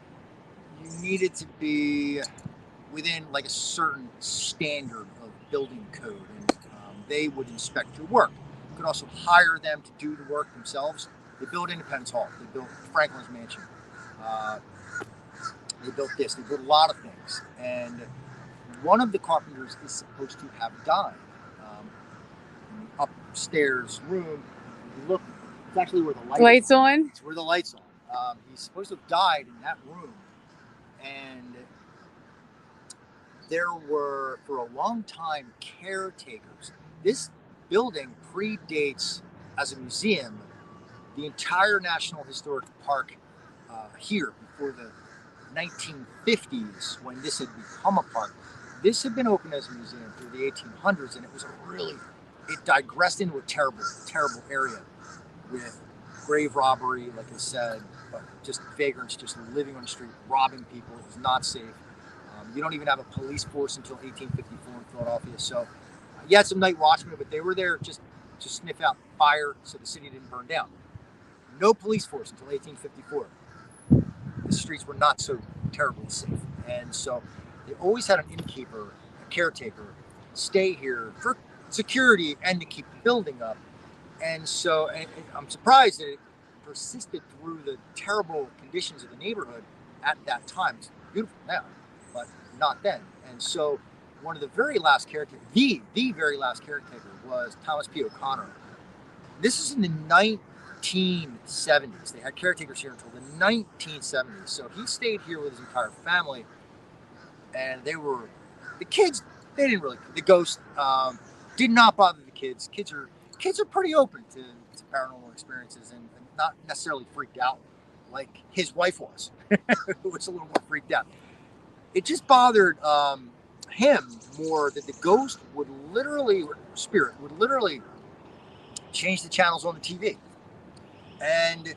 you needed to be within like a certain standard of building code, and they would inspect your work. You could also hire them to do the work themselves. They built Independence Hall. They built Franklin's Mansion. They built this. They built a lot of things. And one of the carpenters is supposed to have died. In the upstairs room, you look, it's actually where the lights on. It's where the lights on. He's supposed to have died in that room. And there were, for a long time, caretakers. This building predates, as a museum, the entire National Historic Park here before the 1950s, when this had become a park. This had been open as a museum through the 1800s, and it was it digressed into a terrible, terrible area with grave robbery, like I said, but just vagrants just living on the street, robbing people. It was not safe. You don't even have a police force until 1854 in Philadelphia. So you had some night watchmen, but they were there just to sniff out fire so the city didn't burn down. No police force until 1854. The streets were not so terribly safe. And so they always had an innkeeper, a caretaker, stay here for security and to keep the building up. And so I'm surprised that it persisted through the terrible conditions of the neighborhood at that time. It's beautiful now, but not then. And so one of the very last caretakers, the very last caretaker, was Thomas P. O'Connor. This is in the 1970s. They had caretakers here until the 1970s. So he stayed here with his entire family, and the kids, they didn't really, the ghost did not bother the kids. Kids are pretty open to paranormal experiences and not necessarily freaked out like his wife was, who was a little more freaked out. It just bothered him more that the ghost would literally, spirit would literally change the channels on the TV. And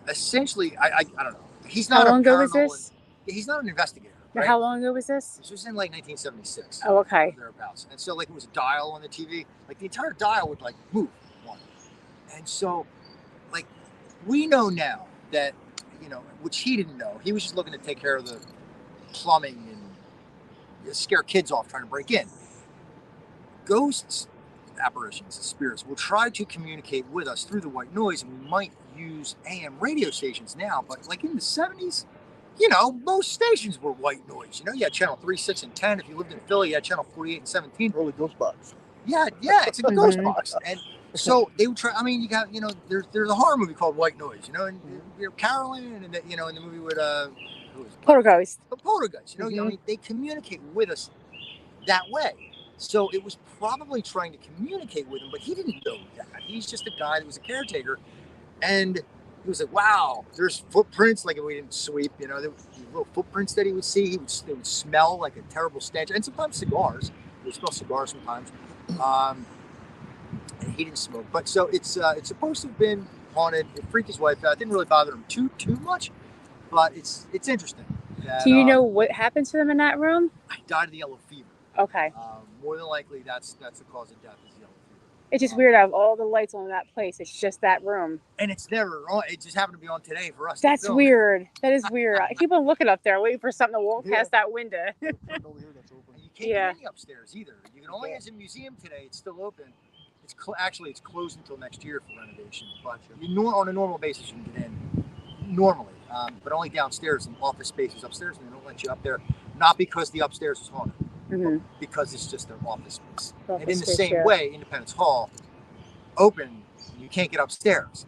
essentially, I don't know. He's not. How long ago was this? He's not an investigator. Right? How long ago was this? This was in like 1976. Oh, okay. Thereabouts. And so like it was a dial on the TV. Like the entire dial would like move one. And so like we know now that, which he didn't know. He was just looking to take care of the plumbing and scare kids off trying to break in. Ghosts, apparitions, spirits will try to communicate with us through the white noise, and we might use AM radio stations now, but like in the 70s, most stations were white noise. You had channel 3, 6, and 10. If you lived in Philly, you had channel 48 and 17. Early ghost box. Yeah, it's a ghost box. And so they would try. I mean, you got, there's a horror movie called White Noise. And Carolyn, and in the movie with who was it? Poltergeist. Poltergeist. I mean, they communicate with us that way. So it was probably trying to communicate with him, but he didn't know that. He's just a guy that was a caretaker, and he was like, "Wow, there's footprints." Like if we didn't sweep, there were little footprints that he would see. They would smell like a terrible stench, and sometimes cigars. He would smell cigars sometimes. And he didn't smoke, but so it's supposed to have been haunted. It freaked his wife out. It didn't really bother him too much, but it's interesting. That, do you know what happened to them in that room? I died of yellow fever. Okay. More than likely, that's the cause of death is yellow fever. It's just weird. Out of all the lights on that place, it's just that room. And it's never on. It just happened to be on today for us. That's weird. That is weird. I keep on looking up there, waiting for something to walk past that window. Over here that's open. You can't get any upstairs either. You can only, as a museum today, it's still open. It's actually it's closed until next year for renovation. But on a normal basis, you can get in normally, but only downstairs. And office spaces upstairs, and they don't let you up there. Not because the upstairs is haunted. Mm-hmm. Because it's just an office space. Office and in the space, same way, Independence Hall, open, you can't get upstairs,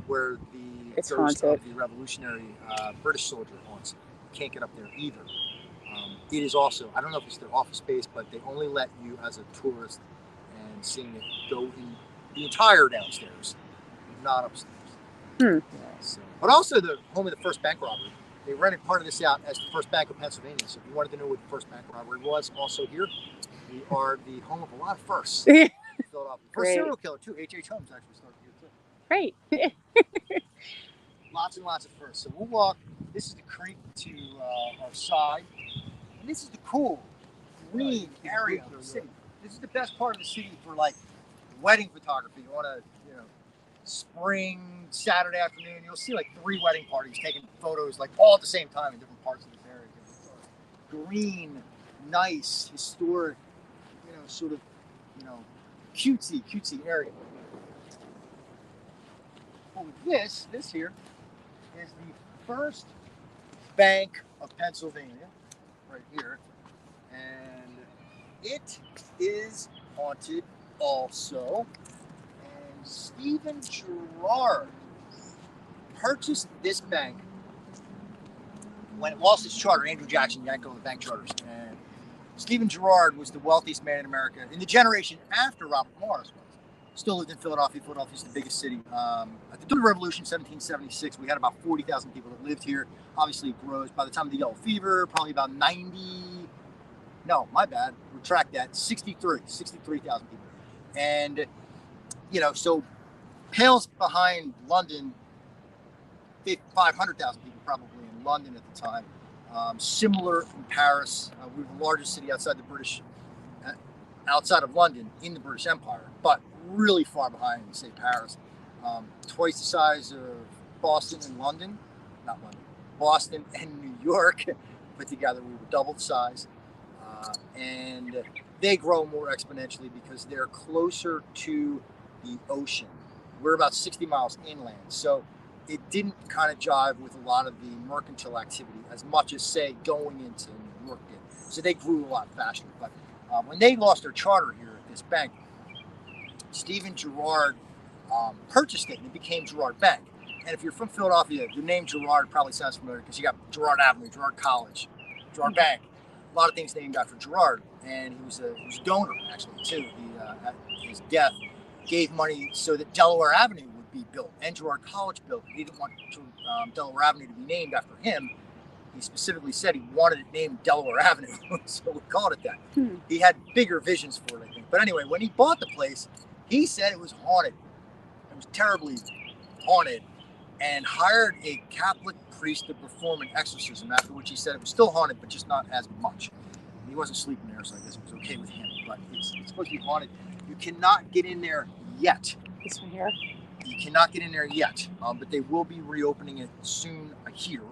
where the it's ghost haunted. of the Revolutionary British soldier haunts. You can't get up there either. It is also, I don't know if it's their office space, but they only let you as a tourist and seeing it go in the entire downstairs, not upstairs. So, but also the home of the first bank robbery. They rented part of this out as the First Bank of Pennsylvania. So if you wanted to know what the first bank robbery was, also here, we are the home of a lot of firsts. Philadelphia. First serial killer, too. H.H. Holmes actually started here, too. Great. Lots and lots of firsts. So we'll walk. This is the creek to our side. And this is the cool, green area of the city. This is the best part of the city for, like, wedding photography. You want to, spring Saturday afternoon, you'll see like 3 wedding parties taking photos like all at the same time in different parts of this area. Green, nice, historic, sort of, cutesy area. Well, this here is the First Bank of Pennsylvania, right here, and it is haunted also. Stephen Girard purchased this bank when it lost its charter. Andrew Jackson yanked over the bank charters, and Stephen Girard was the wealthiest man in America in the generation after Robert Morris was. Still lived in Philadelphia. Philadelphia's the biggest city. At the Dewey Revolution, 1776, we had about 40,000 people that lived here. Obviously, it grows. By the time of the Yellow Fever, probably about 90. No, my bad. Retract that. 63,000 people. And, so pales behind London, 500,000 people probably in London at the time. Similar in Paris. We were the largest city outside of London in the British Empire, but really far behind, say, Paris. Twice the size of Boston and London. Not London. Boston and New York put together. We were double the size. And they grow more exponentially because they're closer to the ocean. We're about 60 miles inland. So it didn't kind of jive with a lot of the mercantile activity as much as, say, going into New York did. So they grew a lot faster. But when they lost their charter here at this bank, Stephen Girard purchased it and it became Girard Bank. And if you're from Philadelphia, the name Girard probably sounds familiar because you got Girard Avenue, Girard College, Girard Bank. A lot of things named after Girard. And he was a donor, actually, too. At his death, gave money so that Delaware Avenue would be built and Girard College built. He didn't want Delaware Avenue to be named after him. He specifically said he wanted it named Delaware Avenue, so we called it that. He had bigger visions for it, I think. But anyway, when he bought the place, he said it was haunted. It was terribly haunted, and hired a Catholic priest to perform an exorcism, after which he said it was still haunted, but just not as much. And he wasn't sleeping there, so I guess it was okay with him. But it's supposed to be haunted. You cannot get in there yet. This one here? You cannot get in there yet, but they will be reopening it soon, I hear,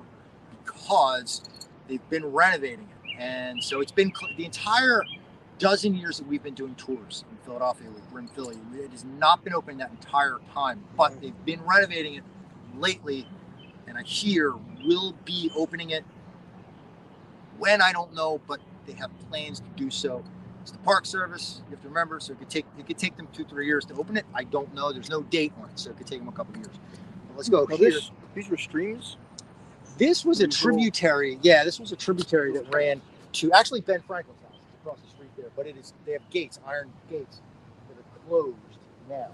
because they've been renovating it. And so it's been the entire dozen years that we've been doing tours in Philadelphia with Grim Philly. It has not been open that entire time, but they've been renovating it lately, and I hear will be opening it when, I don't know, but they have plans to do so. It's the Park Service, you have to remember, so it could take them 2-3 years to open it. I don't know. There's no date on it, so it could take them a couple of years. But let's go here. These were streams? This was a tributary. Yeah, this was a tributary that ran to actually Ben Franklin's house across the street there. But they have gates, iron gates, that are closed now.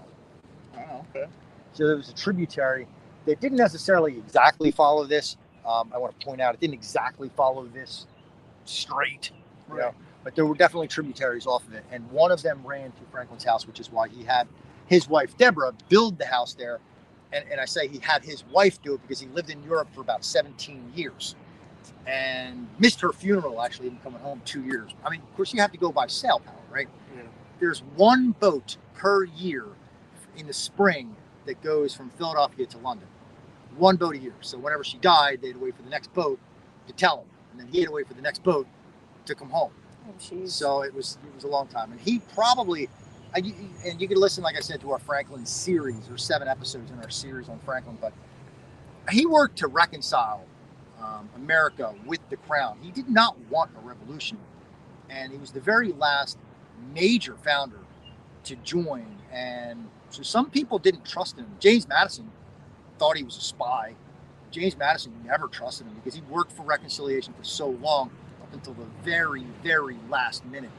Oh, okay. So there was a tributary that didn't necessarily exactly follow this. I want to point out it didn't exactly follow this straight, you know, but there were definitely tributaries off of it. And one of them ran to Franklin's house, which is why he had his wife, Deborah, build the house there. And I say he had his wife do it because he lived in Europe for about 17 years and missed her funeral, actually, even coming home 2 years. I mean, of course, you have to go by sail power, right? Yeah. There's one boat per year in the spring that goes from Philadelphia to London. One boat a year. So whenever she died, they'd wait for the next boat to tell him. And then he had to wait for the next boat to come home. Oh, so it was a long time. And he probably... and you can listen, like I said, to our Franklin series. There's 7 episodes in our series on Franklin, but he worked to reconcile America with the crown. He did not want a revolution, and he was the very last major founder to join. And so some people didn't trust him. James Madison thought he was a spy. James Madison never trusted him because he worked for reconciliation for so long, up until the very, very last minute.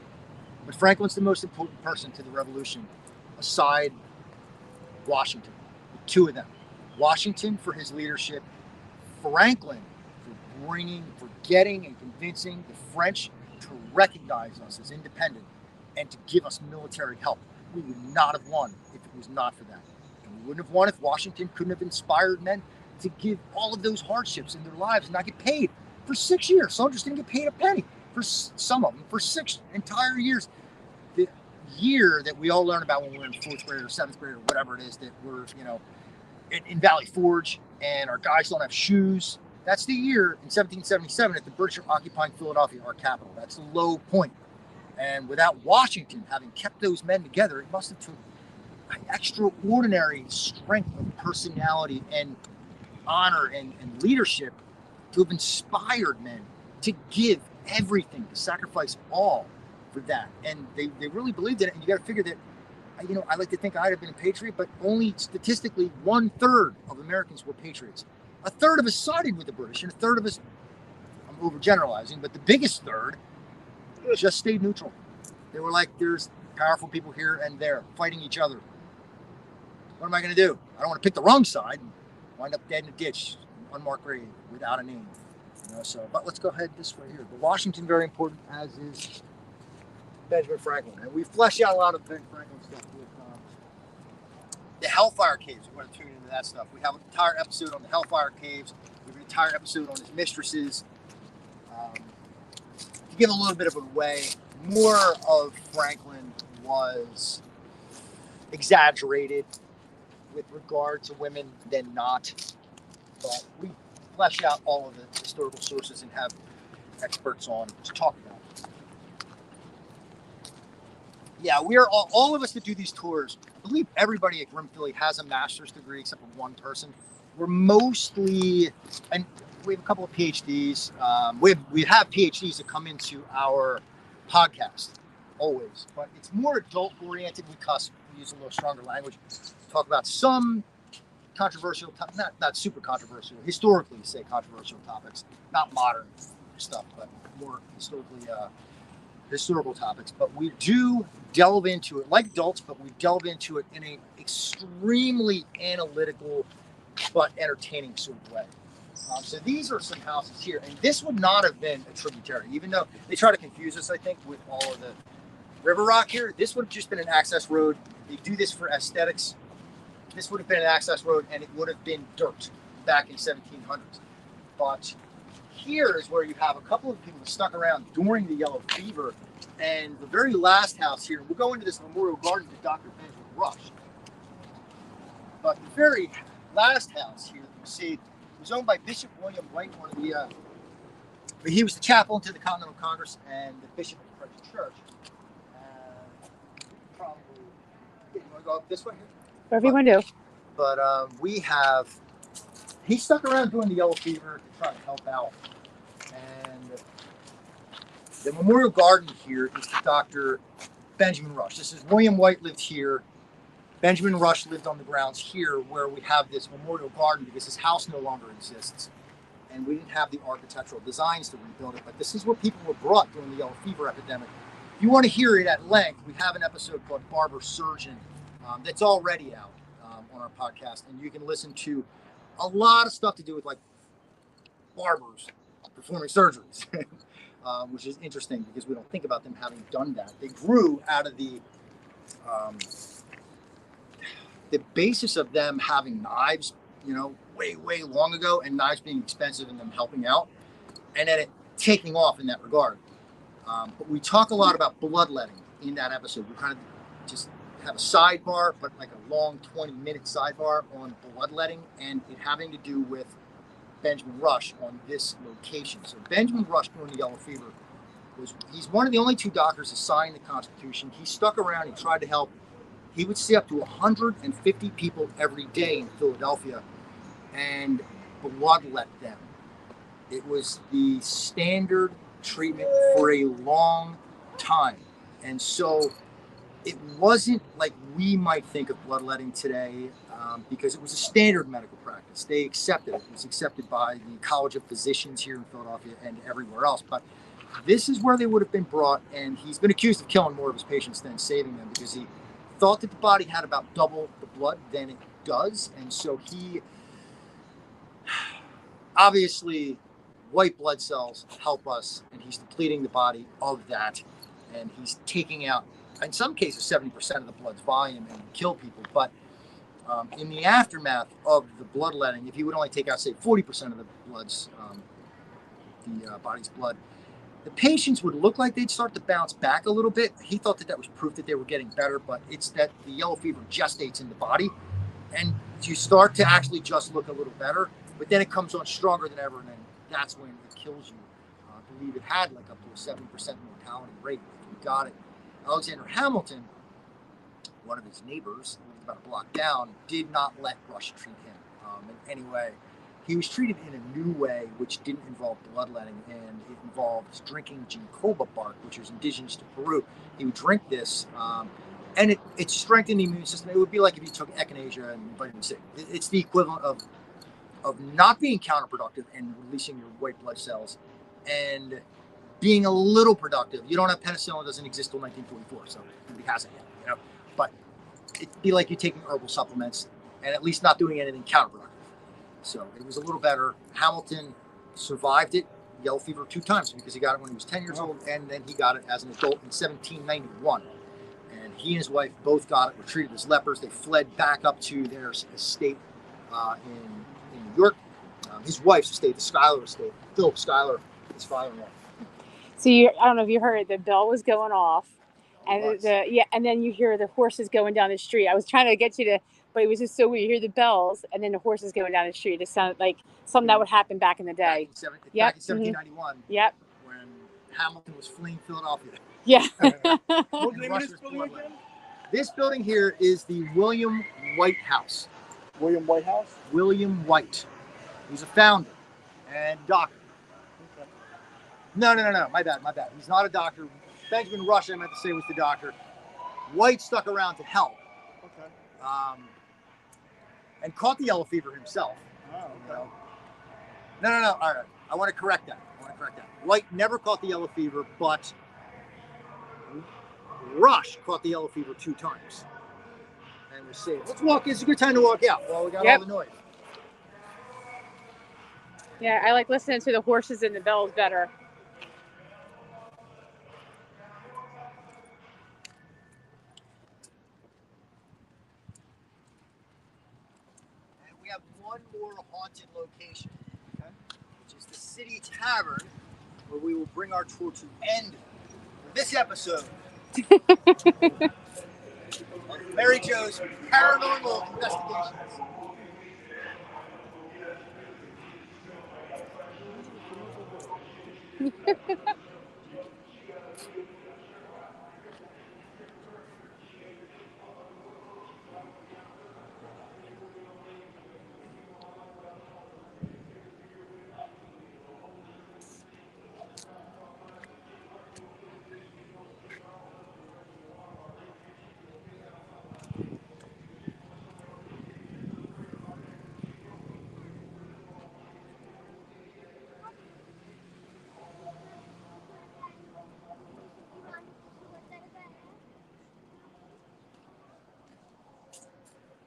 But Franklin's the most important person to the revolution, aside Washington. The two of them. Washington for his leadership, Franklin for getting and convincing the French to recognize us as independent and to give us military help. We would not have won if it was not for that. And we wouldn't have won if Washington couldn't have inspired men to give all of those hardships in their lives and not get paid for 6 years. Soldiers didn't get paid a penny. For some of them, for 6 entire years. The year that we all learn about when we're in 4th grade or 7th grade or whatever it is, that we're, in Valley Forge and our guys don't have shoes. That's the year in 1777 that the British are occupying Philadelphia, our capital. That's the low point. And without Washington having kept those men together, it must have took extraordinary strength of personality and honor and leadership to have inspired men to give everything, to sacrifice all for that. And they really believed in it. And you got to figure that, I like to think I'd have been a patriot, but only statistically 1/3 of Americans were patriots. 1/3 of us sided with the British, and 1/3 of us, I'm overgeneralizing, but the biggest third just stayed neutral. They were like, there's powerful people here and there fighting each other. What am I going to do? I don't want to pick the wrong side and wind up dead in a ditch, unmarked grave without a name. So, but let's go ahead this way here. The Washington, very important, as is Benjamin Franklin. And we flesh out a lot of Ben Franklin stuff with the Hellfire Caves. We're going to tune into that stuff. We have an entire episode on the Hellfire Caves. We have an entire episode on his mistresses. To give a little bit of a way, more of Franklin was exaggerated with regard to women than not. But we flesh out all of the historical sources and have experts on to talk about it. Yeah, we are all of us that do these tours. I believe everybody at Grim Philly has a master's degree except for one person. We're mostly, and we have a couple of PhDs. We have PhDs that come into our podcast always, but it's more adult oriented. We use a little stronger language. Talk about some controversial, not super controversial, historically say controversial topics, not modern stuff, but more historical topics. But we do delve into it like adults, but we delve into it in an extremely analytical but entertaining sort of way. So these are some houses here, and this would not have been a tributary, even though they try to confuse us, I think, with all of the river rock here. This would have just been an access road. They do this for aesthetics. This would have been an access road, and it would have been dirt back in 1700s. But here is where you have a couple of people that stuck around during the Yellow Fever, and the very last house here, we'll go into this memorial garden to Dr. Benjamin Rush. But the very last house here that you see was owned by Bishop William White, one of the, he was the chaplain to the Continental Congress and the bishop of the French Church. Probably, you want to go up this way here? Whatever you want to do. But he stuck around during the Yellow Fever to try to help out. And the memorial garden here is to Dr. Benjamin Rush. This is William White lived here. Benjamin Rush lived on the grounds here where we have this memorial garden because his house no longer exists. And we didn't have the architectural designs to rebuild it. But this is where people were brought during the Yellow Fever epidemic. If you want to hear it at length, we have an episode called Barber Surgeon that's already out on our podcast. And you can listen to a lot of stuff to do with like barbers performing surgeries, which is interesting because we don't think about them having done that. They grew out of the basis of them having knives, way long ago, and knives being expensive and them helping out, and then it taking off in that regard. But we talk a lot about bloodletting in that episode. We kind of just have a sidebar, but like a long 20-minute sidebar on bloodletting and it having to do with Benjamin Rush on this location. So Benjamin Rush during the Yellow Fever he's one of the only two doctors to sign the Constitution. He stuck around, he tried to help. He would see up to 150 people every day in Philadelphia and bloodlet them. It was the standard treatment for a long time. And so it wasn't like we might think of bloodletting today because it was a standard medical practice. They accepted it. It was accepted by the College of Physicians here in Philadelphia and everywhere else. But this is where they would have been brought, and he's been accused of killing more of his patients than saving them because he thought that the body had about double the blood than it does. And so he obviously white blood cells help us, and he's depleting the body of that, and he's taking out, in some cases, 70% of the blood's volume and kill people. But in the aftermath of the bloodletting, if he would only take out, say, 40% of the blood's, the body's blood, the patients would look like they'd start to bounce back a little bit. He thought that that was proof that they were getting better, but it's that the yellow fever gestates in the body, and you start to actually just look a little better, but then it comes on stronger than ever, and then that's when it kills you. I believe it had like up to a 70% mortality rate if you got it. Alexander Hamilton, one of his neighbors, about a block down, did not let Rush treat him in any way. He was treated in a new way, which didn't involve bloodletting, and it involved drinking ginkgo bark, which was indigenous to Peru. He would drink this, and it strengthened the immune system. It would be like if you took echinacea and vitamin C. It's the equivalent of not being counterproductive and releasing your white blood cells. And being a little productive. You don't have penicillin, doesn't exist till 1944, so it hasn't yet, you know. But it'd be like you taking herbal supplements and at least not doing anything counterproductive. So it was a little better. Hamilton survived it, yellow fever, 2 times because he got it when he was 10 years old, and then he got it as an adult in 1791. And he and his wife both got it, were treated as lepers. They fled back up to their estate in New York. His wife's estate, the Schuyler estate, Philip Schuyler, his father-in-law. So I don't know if you heard it, the bell was going off, and and then you hear the horses going down the street. I was trying to get you to, but it was just so weird. You hear the bells, and then the horses going down the street. It sounded like something that would happen back in the day. Back in 1791. Yep. When Hamilton was fleeing Philadelphia. Yeah. What's the name of this building again? This building here is the William White House. William White House? William White. He's a founder and doctor. Okay. No. My bad. He's not a doctor. Benjamin Rush, I meant to say, was the doctor. White stuck around to help. Okay. And caught the yellow fever himself. Oh, okay. You know? No. All right. I want to correct that. White never caught the yellow fever, but Rush caught the yellow fever 2 times. And was saved. Let's walk. It's a good time to walk out while we got all the noise. Yeah, I like listening to the horses and the bells better. And we have one more haunted location, which is the City Tavern, where we will bring our tour to end for this episode of Mary Jo's Paranormal Investigations.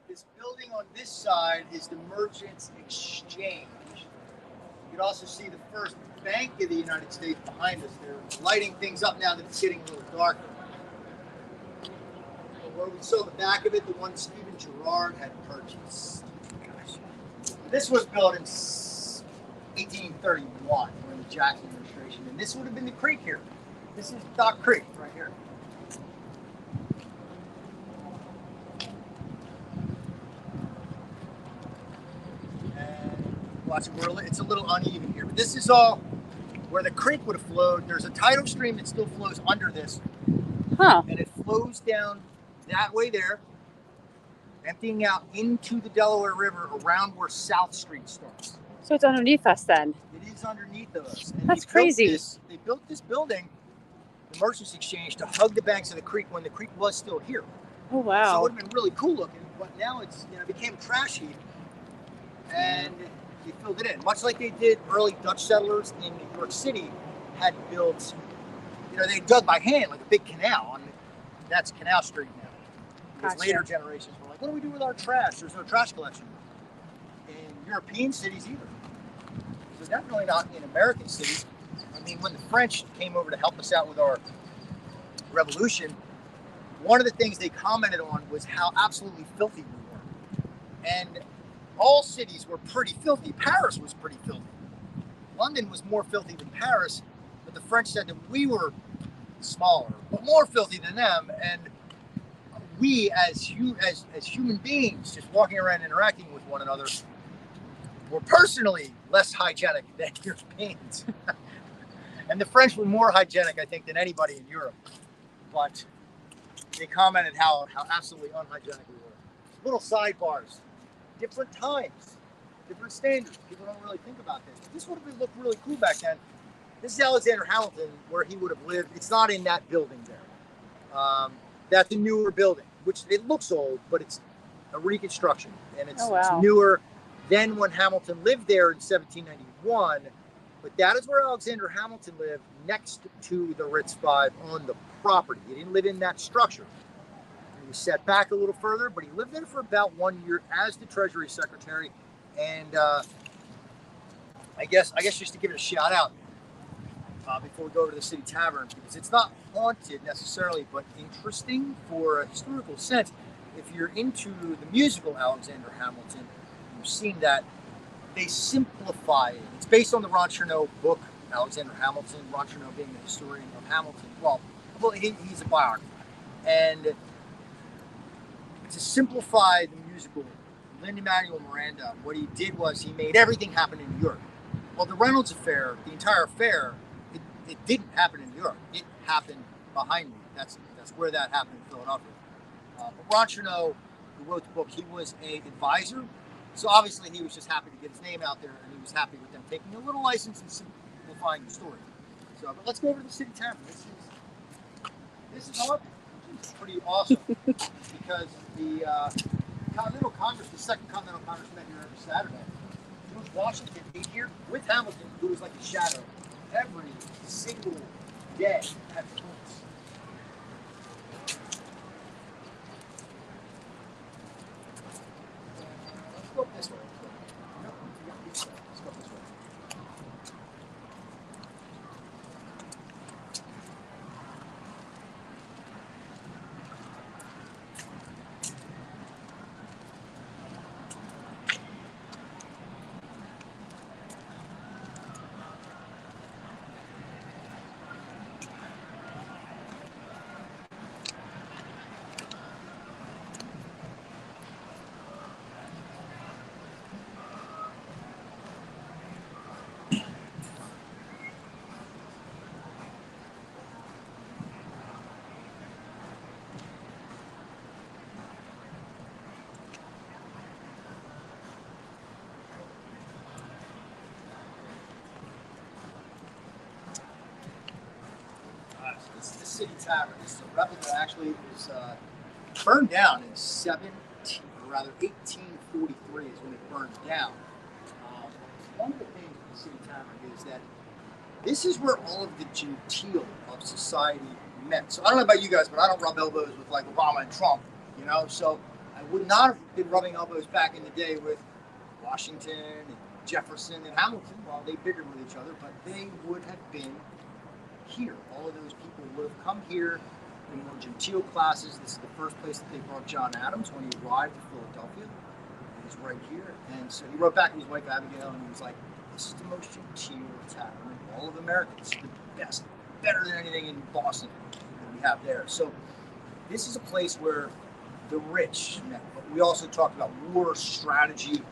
This building on this side is the Merchants Exchange. You can also see the first Bank of the United States behind us. They're lighting things up now that it's getting a little darker. Where we saw the back of it, the one Stephen Girard had purchased. This was built in 1831 during the Jackson administration, and this would have been the creek here. This is Dock Creek right here. Watch it, it's a little uneven here, but this is all where the creek would have flowed. There's a tidal stream that still flows under this, and it flows down that way there, emptying out into the Delaware River around where South Street starts. So it's underneath us then? It is underneath of us. And that's crazy. They built this building, the Merchants Exchange, to hug the banks of the creek when the creek was still here. Oh, wow. So it would have been really cool looking, but now it's, it became a trash heap, and they filled it in, much like they did early Dutch settlers in New York City had built, they dug by hand like a big canal, and that's Canal Street now. Because later generations were like, what do we do with our trash? There's no trash collection in European cities either. So definitely not in American cities. I mean, when the French came over to help us out with our revolution, one of the things they commented on was how absolutely filthy we were. And all cities were pretty filthy. Paris was pretty filthy. London was more filthy than Paris, but the French said that we were smaller, but more filthy than them. And we, as human beings, just walking around interacting with one another, were personally less hygienic than Europeans. And the French were more hygienic, I think, than anybody in Europe. But they commented how absolutely unhygienic we were. Little sidebars. Different times, different standards. People don't really think about this. This would have looked really cool back then. This is Alexander Hamilton, where he would have lived. It's not in that building there. That's a newer building, which it looks old, but it's a reconstruction, and it's newer. Then when Hamilton lived there in 1791, But that is where Alexander Hamilton lived, next to the Ritz-5 on the property. He didn't live in that structure. He was set back a little further, but he lived there for about 1 year as the Treasury Secretary. And I guess just to give it a shout out before we go over to the City Tavern, because it's not haunted necessarily, but interesting for a historical sense. If you're into the musical Alexander Hamilton, you've seen that they simplify it. It's based on the Ron Chernow book, Alexander Hamilton. Ron Chernow being the historian of Hamilton. Well, he's a biographer. And to simplify the musical, Lin-Manuel Miranda, what he did was he made everything happen in New York. Well, the Reynolds affair, the entire affair, it didn't happen in New York. It happened behind me. That's where that happened in Philadelphia. But Ron Chernow, who wrote the book, he was an advisor. So obviously he was just happy to get his name out there, and he was happy with them taking a little license and simplifying the story. So, but let's go over to the City Tavern. This is haunted. It's pretty awesome because the Continental Congress, the Second Continental Congress, met here every Saturday. George Washington ate here with Hamilton, who was like a shadow, every single day at the courts. Let's go this way. No, let's go this way. This is the City Tavern. This is a replica. Actually, it was burned down in 1843 is when it burned down. One of the things with the City Tavern is that this is where all of the genteel of society met. So I don't know about you guys, but I don't rub elbows with like Obama and Trump, you know. So I would not have been rubbing elbows back in the day with Washington and Jefferson and Hamilton while they bickered with each other, but they would have been here. All of those people would have come here in more genteel classes. This is the first place that they brought John Adams when he arrived in Philadelphia. He was right here. And so he wrote back to his wife Abigail and he was like, this is the most genteel tavern in all of America. This is the best, better than anything in Boston that we have there. So this is a place where the rich met. But we also talked about war strategy,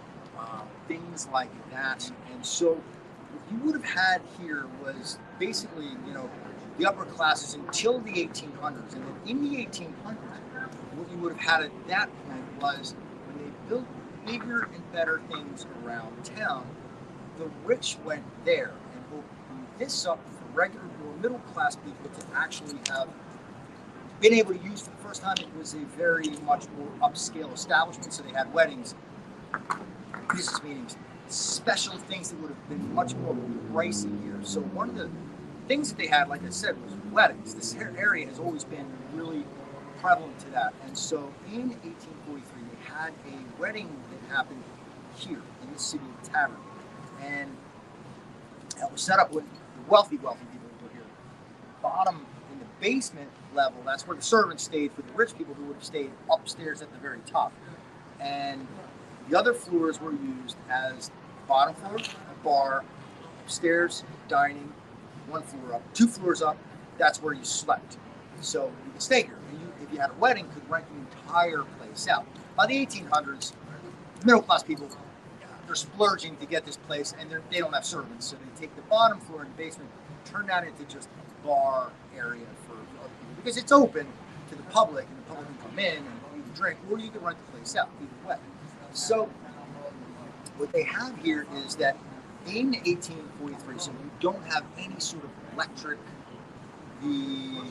things like that. And so what you would have had here was basically, you know, the upper classes until the 1800s. And then in the 1800s, what you would have had at that point was when they built bigger and better things around town, the rich went there and opened this up for regular or middle class people to actually have been able to use for the first time. It was a very much more upscale establishment, so they had weddings, business meetings, special things that would have been much more pricey here. So one of the things that they had, like I said, was weddings. This area has always been really prevalent to that. And so in 1843, they had a wedding that happened here in the City Tavern. And it was set up with wealthy people who were here. Bottom in the basement level, that's where the servants stayed for the rich people who would have stayed upstairs at the very top. And the other floors were used as bottom floor, a bar, upstairs, dining, one floor up, 2 floors up, that's where you slept. So you could stay here. And you, if you had a wedding, could rent the entire place out. By the 1800s, middle class people, they're splurging to get this place, and they don't have servants, so they take the bottom floor and the basement, turn that into just a bar area for other people, because it's open to the public, and the public can come in and you can drink, or you can rent the place out, either way. So what they have here is that in 1843, so you don't have any sort of electric, the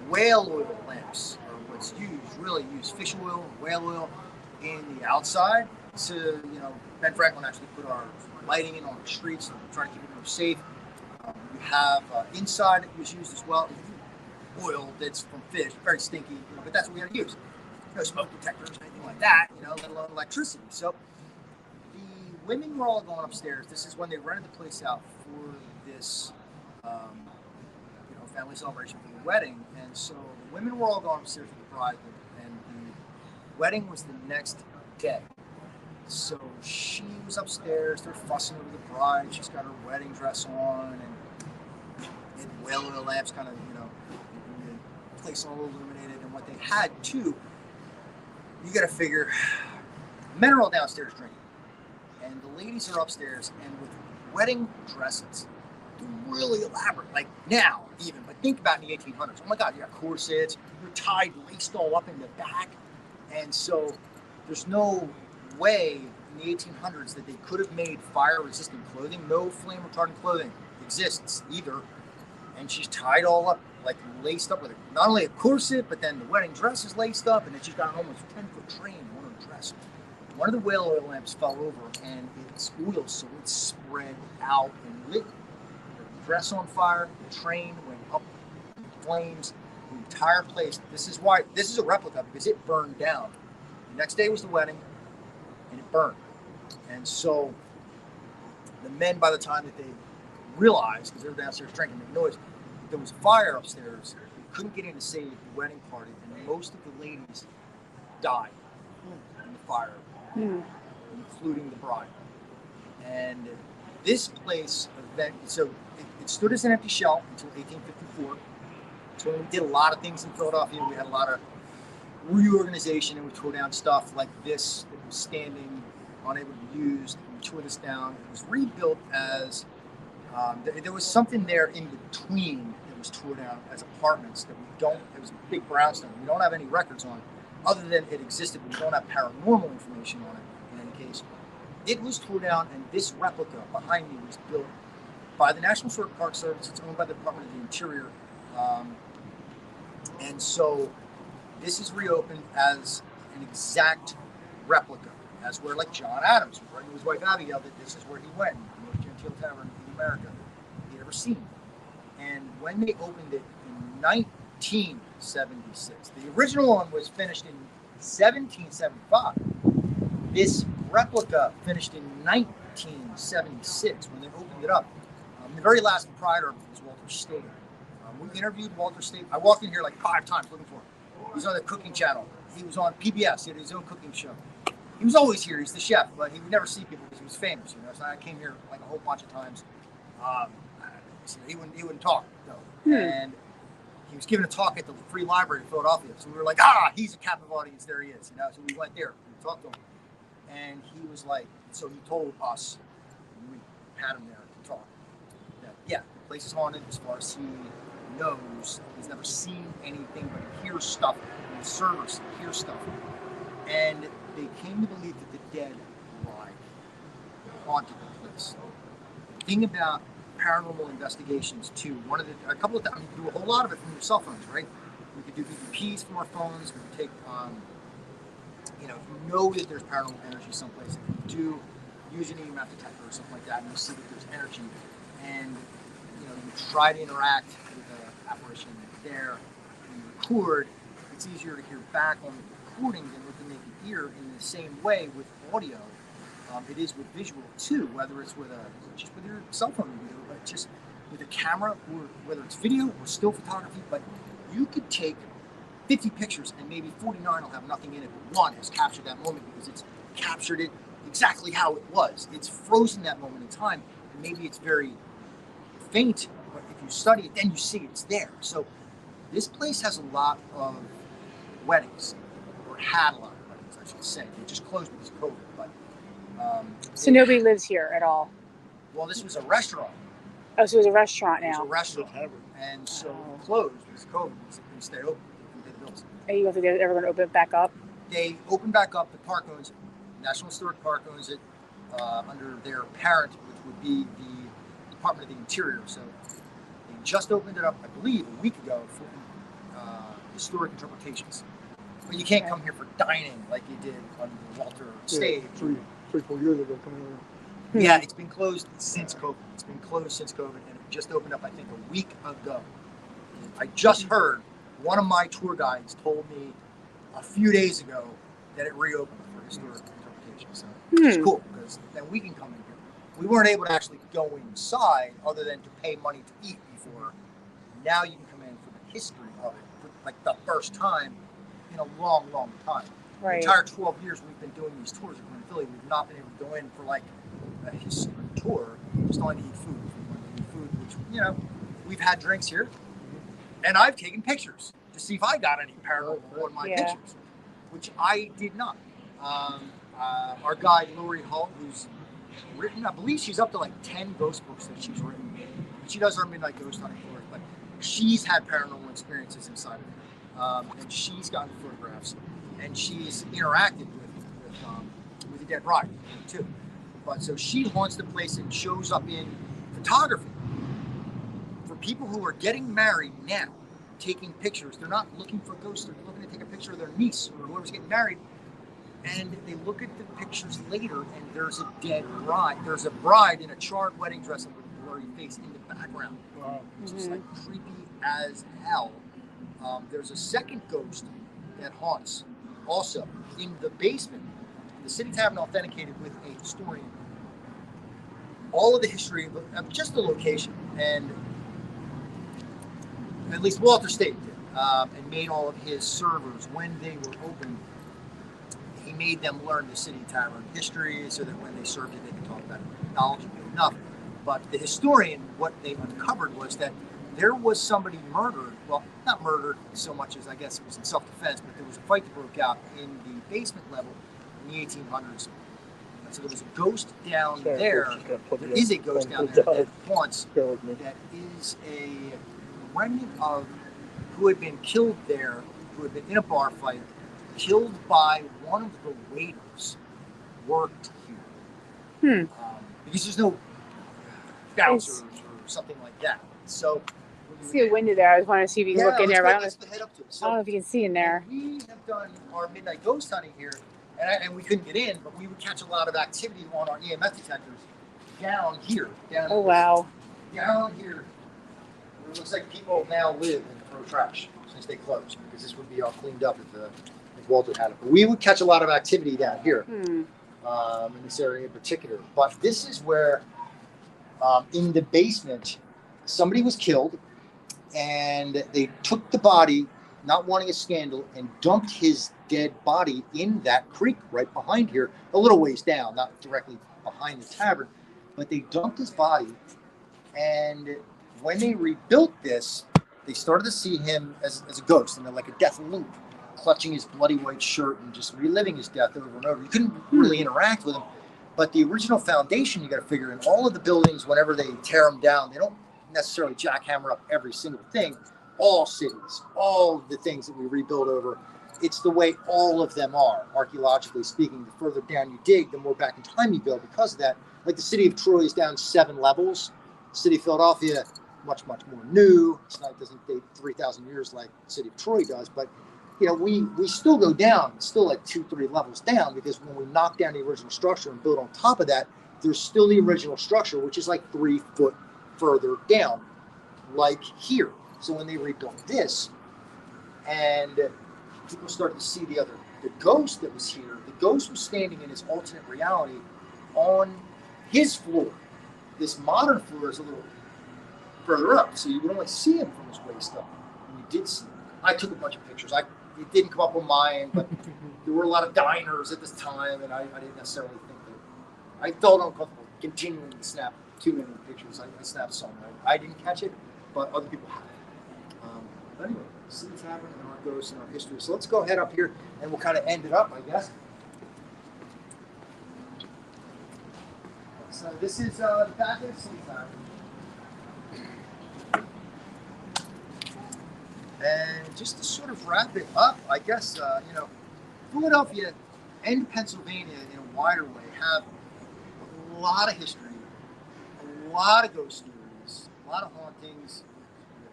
whale oil lamps are what's used, really use fish oil, whale oil in the outside to, you know, Ben Franklin actually put our lighting in on the streets, trying to keep it more safe. We have inside it was used as well. Oil that's from fish, very stinky, but that's what we had to use. No smoke detectors, anything like that, let alone electricity. So the women were all going upstairs. This is when they rented the place out for this, family celebration for the wedding. And so the women were all going upstairs with the bride, and the wedding was the next day. So she was upstairs. They're fussing over the bride. She's got her wedding dress on, and whale oil lamps kind of, the place all illuminated. And what they had too, you got to figure, men are all downstairs drinking, and the ladies are upstairs, and with wedding dresses, they're really elaborate, like now even. But think about in the 1800s. Oh my God, you got corsets, you're tied, laced all up in the back, and so there's no way in the 1800s that they could have made fire-resistant clothing. No flame-retardant clothing exists either, and she's tied all up, like laced up with not only a corset, but then the wedding dress is laced up, and then she's got an almost 10-foot train on her dress. One of the whale oil lamps fell over, and it's oil, so it spread out and lit the dress on fire. The train went up in flames. The entire place. This is a replica because it burned down. The next day was the wedding, and it burned. And so the men, by the time that they realized, because they were downstairs drinking, the noise, there was fire upstairs. They couldn't get in to save the wedding party, and most of the ladies died in the fire, including the bride. And this place, so it stood as an empty shell until 1854. So we did a lot of things in Philadelphia. We had a lot of reorganization, and we tore down stuff like this that was standing, unable to be used. We tore this down. It was rebuilt as there was something there in between that was tore down as apartments that we don't. It was a big brownstone. We don't have any records on it, other than it existed, but we don't have paranormal information on it. In any case, it was tore down, and this replica behind me was built by the National Historic Park Service. It's owned by the Department of the Interior, and so this is reopened as an exact replica, as where like John Adams, who to his wife Abigail, that this is where he went, the most genteel tavern in America he'd ever seen. And when they opened it in 1976, the original one was finished in 1775. This replica finished in 1976 when they opened it up. The very last proprietor was Walter Stater. We interviewed Walter Stater. I walked in here like 5 times looking for him. He's on the cooking channel. He was on PBS. He had his own cooking show. He was always here. He's the chef, but he would never see people because he was famous. So I came here like a whole bunch of times. So he wouldn't talk though. And he was giving a talk at the Free Library in Philadelphia. So we were like, he's a captive audience. There he is. So we went there. We talked to him, and he was like, so he told us, and we had him there to talk, that the place is haunted as far as he knows. He's never seen anything, but he hears stuff. And the servers hear stuff. And they came to believe that the dead lied, haunted the place. The thing about paranormal investigations too, a couple of times, you do a whole lot of it from your cell phones, right? We could do EVPs from our phones. We could take, if you know that there's paranormal energy someplace, if you do use an EMF detector or something like that, and you see that there's energy, and you try to interact with the apparition there, and you record, it's easier to hear back on the recording than with the naked ear. In the same way with audio, it is with visual too, whether it's just with your cell phone video, but just with a camera, or whether it's video or still photography. But you could take 50 pictures and maybe 49 will have nothing in it, but one has captured that moment because it's captured it exactly how it was. It's frozen that moment in time, and maybe it's very faint, but if you study it, then you see it's there. So this place has a lot of weddings, or had a lot of weddings, I should say. They just closed because of COVID. But so nobody lives here at all. Well, this was a restaurant. Oh, so it was a restaurant now. It was a restaurant, and so it closed because of COVID. Because it couldn't stay open. They couldn't pay the bills. Are you ever going to open it back up? They opened back up. The park owns it. National Historic Park owns it under their parent, which would be the Department of the Interior. So they just opened it up, I believe, a week ago for historic interpretations. But you can't come here for dining like you did on the Walter stage. 3-4 years ago coming in. Yeah, it's been closed since COVID. And it just opened up, I think, a week ago. I just heard one of my tour guides told me a few days ago that it reopened for historic interpretation. So, which is cool because then we can come in here. We weren't able to actually go inside other than to pay money to eat before. Now you can come in for the history of it for like the first time in a long, long time. Right. The entire 12 years we've been doing these tours in Philly, we've not been able to go in for like a history tour. We just only need food. We want to eat food, which, you know, we've had drinks here, and I've taken pictures to see if I got any paranormal on my pictures, which I did not. Our guide, Lori Hull, who's written, I believe she's up to like 10 ghost books that she's written. She does her midnight ghost hunting tours, but she's had paranormal experiences inside of her. And she's gotten photographs, and she's interacted with the dead bride too. But so she haunts the place and shows up in photography for people who are getting married now, taking pictures. They're not looking for ghosts. They're looking to take a picture of their niece or whoever's getting married. And they look at the pictures later, and there's a dead bride. There's a bride in a charred wedding dress with a blurry face in the background. Wow. It's just like creepy as hell. There's a second ghost that haunts also in the basement. The City Tavern authenticated with a historian all of the history of just the location, and at least Walter State did, and made all of his servers when they were open. He made them learn the City Tavern history so that when they served it, they could talk about it knowledgeably enough. But the historian, what they uncovered was that there was somebody murdered. Well, not murdered so much as I guess it was in self-defense, but there was a fight that broke out in the basement level in the 1800s. And so there was a ghost down there. There is a ghost down there that haunts. That is a remnant of who had been killed there, who had been in a bar fight, killed by one of the waiters, worked here. Because there's no bouncers or something like that. So I see a window there. I was wanting to see if you can look in there. But I don't know if you can see in there. We have done our midnight ghost hunting here, and we couldn't get in, but we would catch a lot of activity on our EMF detectors down here. Down here. It looks like people now live and throw trash since they closed, because this would be all cleaned up if Walter had it. But we would catch a lot of activity down here in this area in particular. But this is where, in the basement, somebody was killed, and they took the body, not wanting a scandal, and dumped his dead body in that creek right behind here, a little ways down, not directly behind the tavern, but they dumped his body. And when they rebuilt this, they started to see him as a ghost, and like a death loop, clutching his bloody white shirt and just reliving his death over and over. You couldn't really interact with him. But the original foundation, you got to figure, in all of the buildings, whenever they tear them down, they don't necessarily jackhammer up every single thing. All cities, all the things that we rebuild over, it's the way all of them are, archaeologically speaking. The further down you dig, the more back in time you go because of that. Like the city of Troy is down 7 levels. The city of Philadelphia, much, much more new. It doesn't date 3,000 years like the city of Troy does, but you know, we still go down, still like 2-3 levels down, because when we knock down the original structure and build on top of that, there's still the original structure, which is like 3 foot further down, like here. So when they rebuilt this, and people started to see the ghost that was here, the ghost was standing in his alternate reality on his floor. This modern floor is a little further up, so you would only see him from his waist up. And you did see him. I took a bunch of pictures. It didn't come up on mine, but there were a lot of diners at this time, and I didn't necessarily think that. I felt uncomfortable continuing to snap too many pictures. I snapped some. I didn't catch it, but other people had it. But anyway, City Tavern and our ghosts and our history. So let's go ahead up here, and we'll kind of end it up, I guess. So this is the back of the City Tavern. And just to sort of wrap it up, I guess, Philadelphia and Pennsylvania in a wider way have a lot of history, a lot of ghost stories, a lot of hauntings.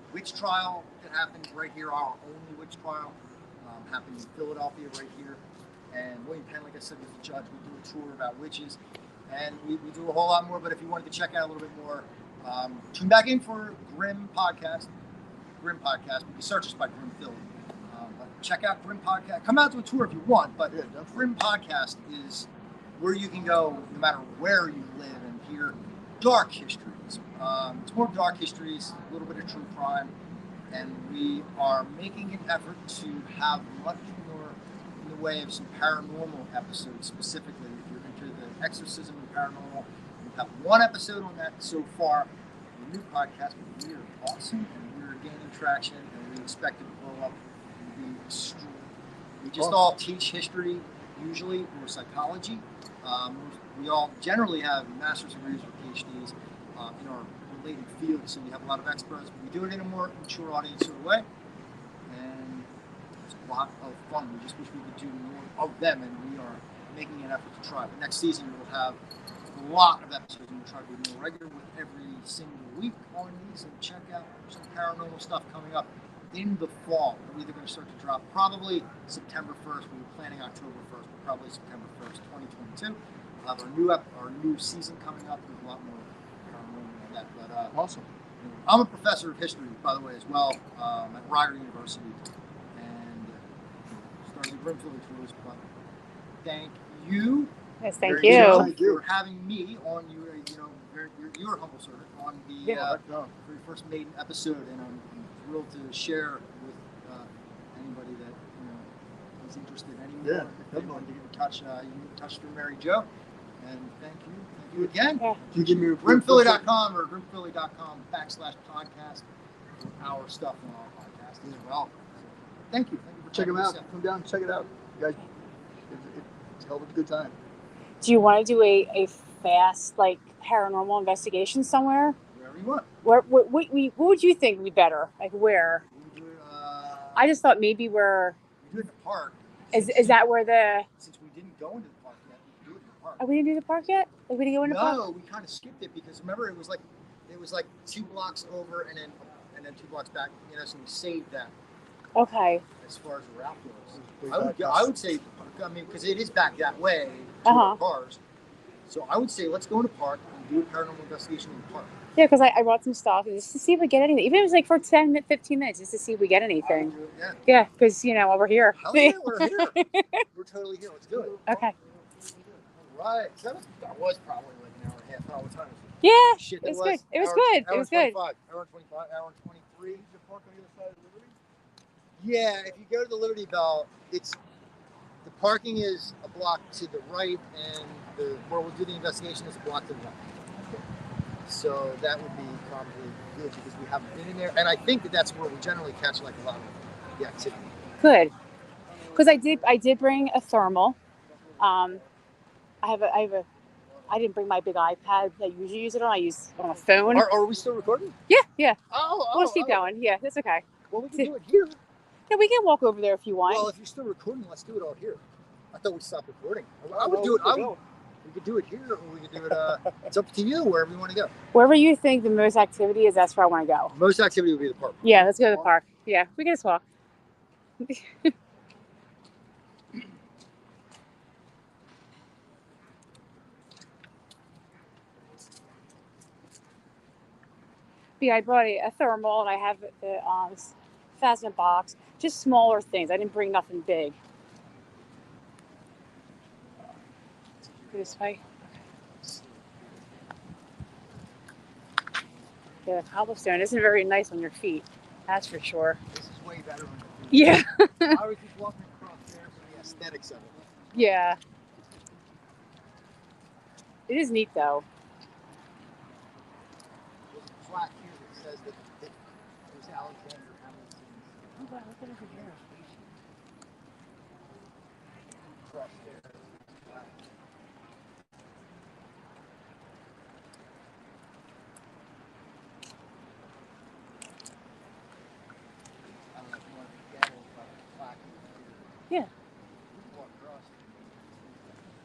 The witch trial that happened right here, our only witch trial, happened in Philadelphia right here. And William Penn, like I said, was the judge. We do a tour about witches, and we do a whole lot more. But if you wanted to check out a little bit more, tune back in for Grim Podcast. Grim Podcast. You can search us by Grim Philly. But check out Grim Podcast. Come out to a tour if you want, but Grim Podcast is where you can go no matter where you live and hear dark histories. It's more dark histories, a little bit of true crime, and we are making an effort to have much more in the way of some paranormal episodes specifically. If you're into the exorcism and paranormal, we have one episode on that so far. A new podcast, but we are awesome and we're gaining traction, and we expect it to blow up and be extreme. We just all teach history usually, or psychology. We all generally have master's degrees or PhDs in our related fields, so we have a lot of experts, but we do it in a more mature audience sort of way, and it's a lot of fun. We just wish we could do more of them, and we are making an effort to try. But next season we'll have a lot of episodes, and we'll try to be more regular with every single week on these, and check out some paranormal stuff coming up in the fall. We're either going to start to drop probably September 1st. We were planning October 1st, but probably September 1st, 2022. We'll have our new season coming up with a lot more paranormal on that. But Awesome. I'm a professor of history, by the way, as well, at Rider University, and started the Grim Philly tours. But thank you. Yes, thank very you. much for having me on your humble servant on the very first maiden episode, and I'm thrilled to share with anybody that is interested anymore. If anyone to get in touch, you can get in touch through Mary Jo. And thank you again. Yeah. Can you give me grimphilly.com or grimphilly.com/podcast for our stuff on our podcast as well. So, thank you for check them out. us. Come down and check it out. You guys, it's a hell of a good time. Do you want to do a fast, like, paranormal investigation somewhere? Wherever you want. What would you think would be better? Like, where? We do it, I just thought maybe where... We do it in the park. Is that where the... Since we didn't go into the park yet, we do it in the park. Are we going to do the park yet? Like, we didn't go into the park? No, we kind of skipped it because, remember, it was like 2 blocks over and then 2 blocks back, so we saved that. Okay. As far as the route goes. I would say, I mean, because it is back that way to our cars. So I would say let's go in the park and do a paranormal investigation in the park. Yeah, because I brought some stuff just to see if we get anything. Even if it was like for 10, 15 minutes, just to see if we get anything. Yeah, because, while we're here. Hell yeah, we're here. We're totally here. Let's do it. Okay. All right. So that was probably like an hour and a half. How time is it? Yeah, Shit, it was good. It was good. It was good. Hour 25, hour 23. Is the park on the other side of Liberty? Yeah, if you go to the Liberty Bell, the parking is a block to the right, and where we'll do the investigation is a block to the left. So that would be probably good because we haven't been in there, and I think that's where we generally catch like a lot of the activity. Good, because I did bring a thermal. I didn't bring my big iPad that I usually use it on. I use it on a phone. Are we still recording? Yeah. Let's keep going. Yeah, that's okay. Well, we can do it here. Yeah, we can walk over there if you want. Well, if you're still recording, let's do it all here. I thought we stopped recording. I would do it. We could do it here, or we could do it. It's up to you, wherever you want to go. Wherever you think the most activity is, that's where I want to go. Most activity would be the park. Yeah, let's go to the park. Yeah, we can just walk. Yeah, I brought a thermal, and I have the fastener box. Just smaller things. I didn't bring nothing big. Go this way. Yeah, the cobblestone isn't very nice on your feet. That's for sure. This is way better on your feet. Yeah. I was just walking across there for the aesthetics of it. Yeah. It is neat, though. There's a plaque here that says that it was Alexander Hamilton's. Oh, wow, look at over here. Across there. I don't know if you want to get it, but the plaque is here. Yeah. You can walk across.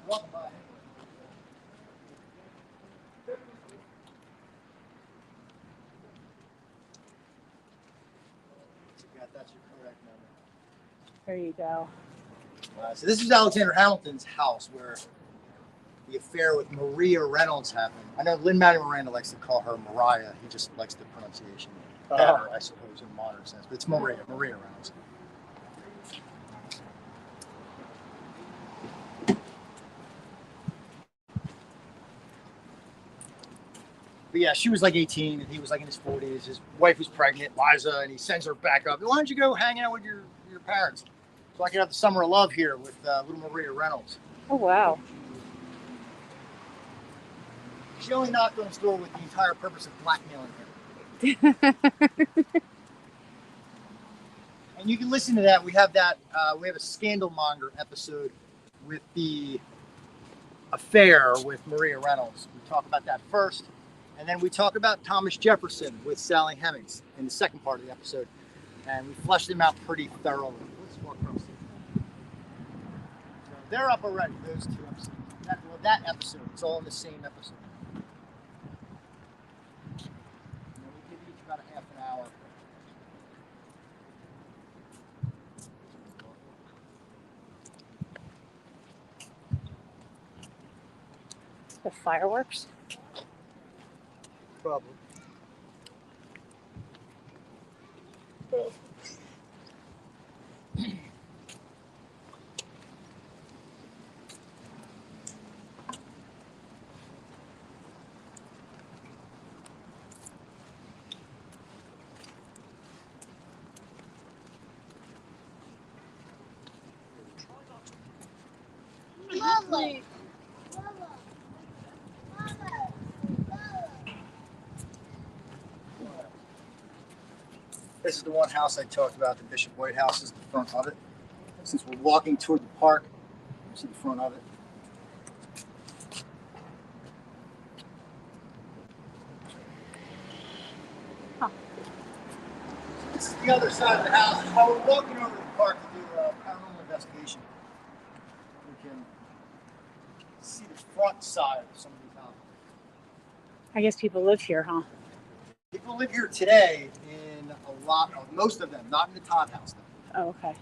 Walk by. That's your correct number. There you go. So this is Alexander Hamilton's house where the affair with Maria Reynolds happened. I know Lin-Manuel Miranda likes to call her Mariah. He just likes the pronunciation better, I suppose, in a modern sense. But it's Maria Reynolds. But yeah, she was like 18 and he was like in his 40s. His wife was pregnant, Liza, and he sends her back up. Why don't you go hang out with your parents? So I could have the summer of love here with little Maria Reynolds. Oh, wow. She only knocked on his door with the entire purpose of blackmailing him. And you can listen to that. We have a Scandal Monger episode with the affair with Maria Reynolds. We talk about that first. And then we talk about Thomas Jefferson with Sally Hemings in the second part of the episode. And we fleshed them out pretty thoroughly. Let's walk across. So they're up already, those two episodes. That episode, it's all in the same episode. And then we give each about a half an hour. The fireworks? Probably. Lovely. This is the one house I talked about, the Bishop White House is the front of it. Since we're walking toward the park, you see the front of it. Huh. This is the other side of the house. While we're walking over to the park to do a paranormal investigation, we can see the front side of some of these houses. I guess people live here, huh? People live here today in a lot of, most of them, not in the Todd house though. Oh, okay.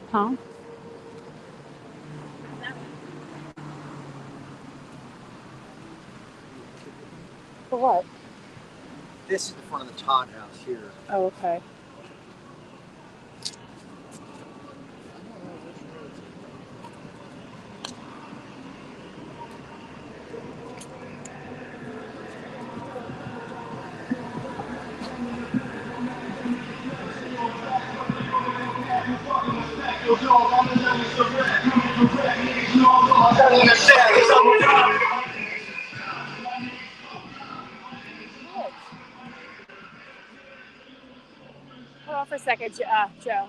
Huh? For what? This is the front of the Todd house here. Oh, okay. Hold on for a second, Joe.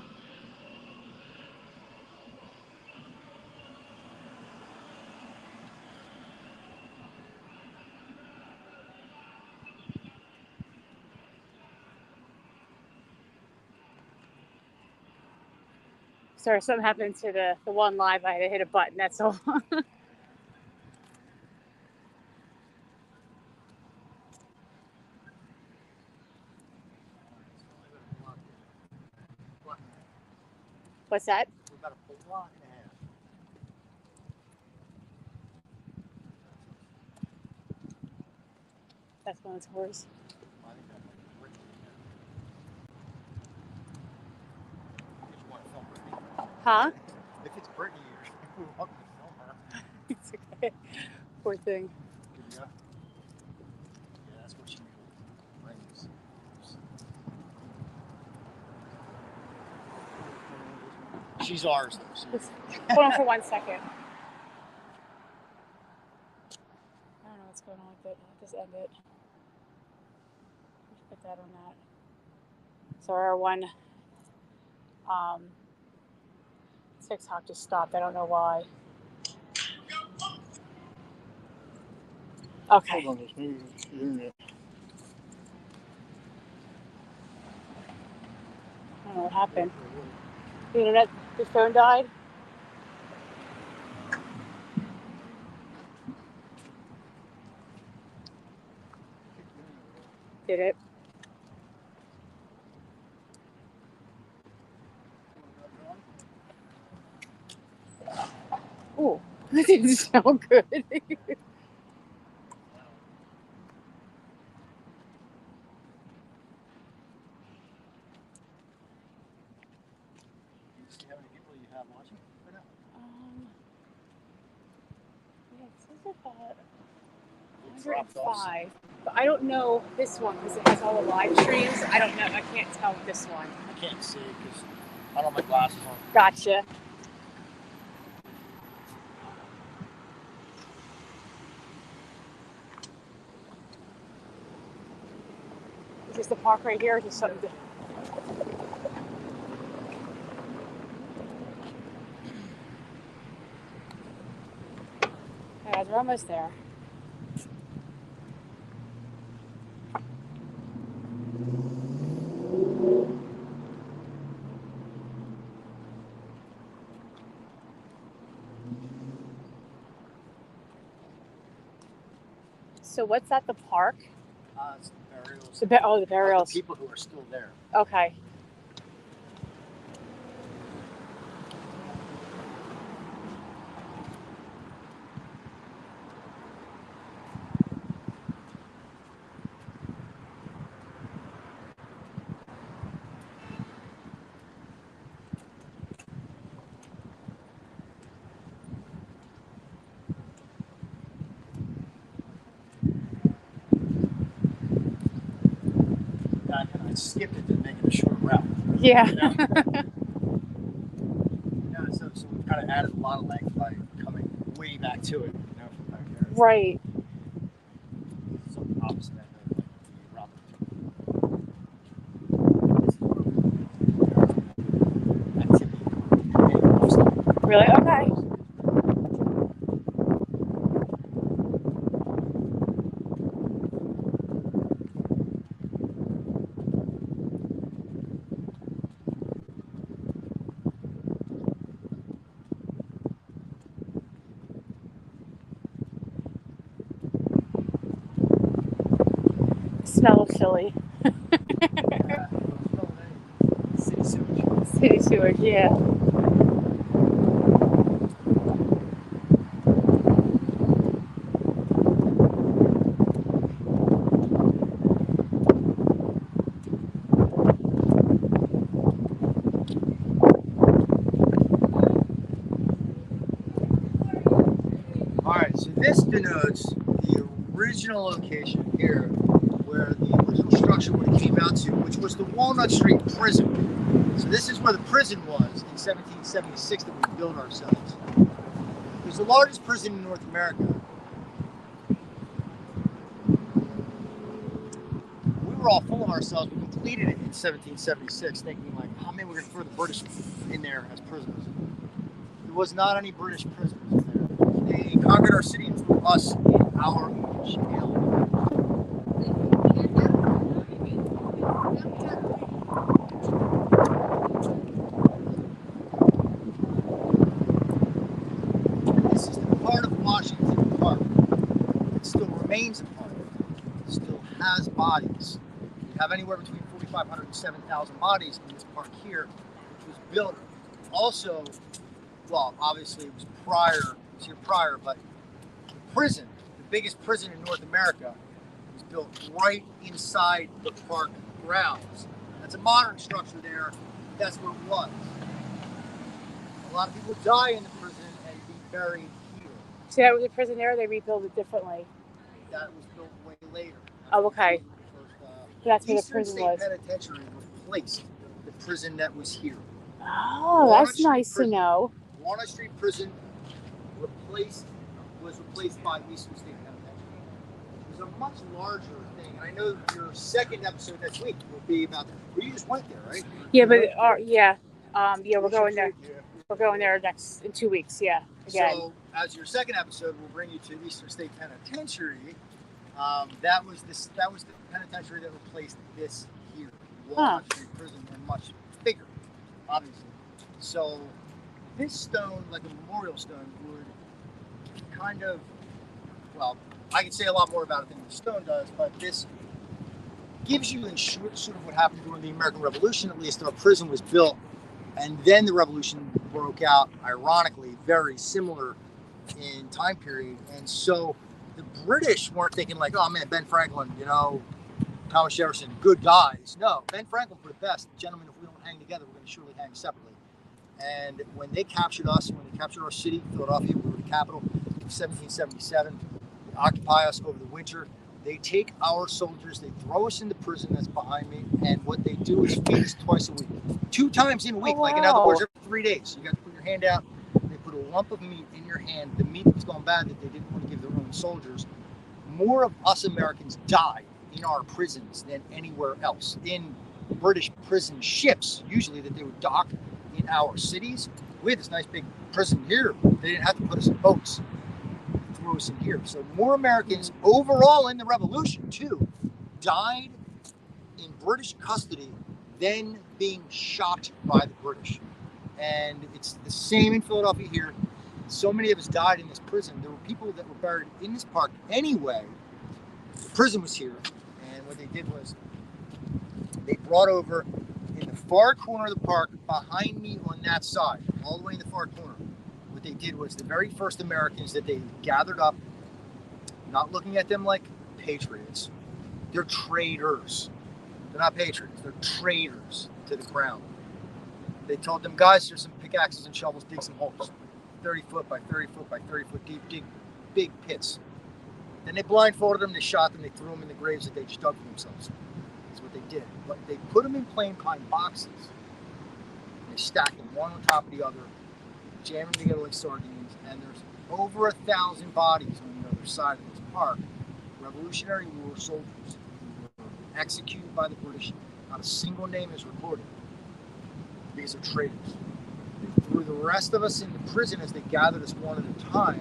Sorry, something happened to the one live. I had to hit a button, that's all. What's that? We're about a block and a half. That's one of the tours. I think that might be Brittany there. Did you want to film Brittany? Huh? If it's Brittany, you're welcome to film her. It's okay. Poor thing. Good to go? Yeah, that's what she brings. She's ours, though. Hold on for 1 second. I don't know what's going on with it. I'll just end it. Just put that on that. So our one TikTok just stopped. I don't know why. Okay. Hold on, this maybe the internet. I don't know what happened. The internet, the phone died. Did it? Ooh, that didn't sound good. How many people you have watching right now? Yeah, it says about 105. But I don't know this one because it has all the live streams. I don't know. I can't tell with this one. I can't see because I don't have my glasses on. Gotcha. Is this the park right here? Or is this something? Okay, guys, we're almost there. So what's at the park? It's the burials. The burials. The people who are still there. Okay. I skipped it to make it a short route. Yeah. Yeah, so we've kind of added a lot of length by coming way back to it. You know, from back there. Right. Something opposite that, like the route. Activity. Really? Okay. Smell of Philly. City sewage. City sewage, yeah. Alright, so this denotes the original location here where the original structure would have came out to, which was the Walnut Street Prison. So this is where the prison was in 1776 that we built ourselves. It was the largest prison in North America. We were all full of ourselves. We completed it in 1776 thinking like, oh man, we're going to throw the British in there as prisoners. There was not any British prisoners there. They conquered our city and threw us in our jail. This is the part of Washington Park that still remains a park. It still has bodies. We have anywhere between 4,500 and 7,000 bodies in this park here, which was built also, well, obviously it was here prior, but the prison, the biggest prison in North America, was built right inside the park grounds. That's a modern structure there. That's where it was. A lot of people die in the prison and be buried here. So that was a prison there, they rebuilt it differently. That was built way later. Oh, okay. First, That's where the Eastern prison State was. Penitentiary replaced the prison that was here. Oh, that's nice to know. Walnut Street Prison was replaced by Eastern State Penitentiary. It was a much larger thing, and I know your second episode next week will be about that. Well, you just went there, right? Yeah, but we're going there. We're going there in 2 weeks. Yeah, again. So, as your second episode, we'll bring you to Eastern State Penitentiary. That was the penitentiary that replaced this here, Walnut Street Prison, and much bigger, obviously. So, this stone, like a memorial stone, would kind of, well, I can say a lot more about it than the stone does, but this gives you in short sort of what happened during the American Revolution. At least, a prison was built, and then the revolution broke out, ironically, very similar in time period. And so the British weren't thinking like, oh man, Ben Franklin, Thomas Jefferson, good guys. No, Ben Franklin put it best. Gentlemen, if we don't hang together, we're going to surely hang separately. And when they captured us, when they captured our city, Philadelphia, we were the capital, in 1777, they occupy us over the winter. They take our soldiers, they throw us into prison that's behind me, and what they do is feed us twice a week. 2 times in a week, like in other words, every 3 days. You got to put your hand out, they put a lump of meat in your hand. The meat was gone bad that they didn't want to give their own soldiers. More of us Americans died in our prisons than anywhere else. In British prison ships, usually that they would dock in our cities. We had this nice big prison here. They didn't have to put us in boats. They threw us in here. So more Americans overall in the Revolution too died in British custody than being shot by the British. And it's the same in Philadelphia here. So many of us died in this prison. There were people that were buried in this park anyway. The prison was here, and what they did was they brought over in the far corner of the park behind me on that side, all the way in the far corner. What they did was the very first Americans that they gathered up, not looking at them like patriots, they're traitors. They're not patriots, they're traitors to the crown. They told them, guys, there's some pickaxes and shovels, dig some holes. 30 foot by 30 foot by 30 foot deep, dig big pits. Then they blindfolded them, they shot them, they threw them in the graves that they just dug for themselves. That's what they did. But they put them in plain pine boxes. They stacked them one on top of the other, jammed them together like sardines, and there's over 1,000 bodies on the other side of this park. Revolutionary War soldiers who were executed by the British. Not a single name is recorded. These are traitors. They threw the rest of us into prison as they gathered us one at a time.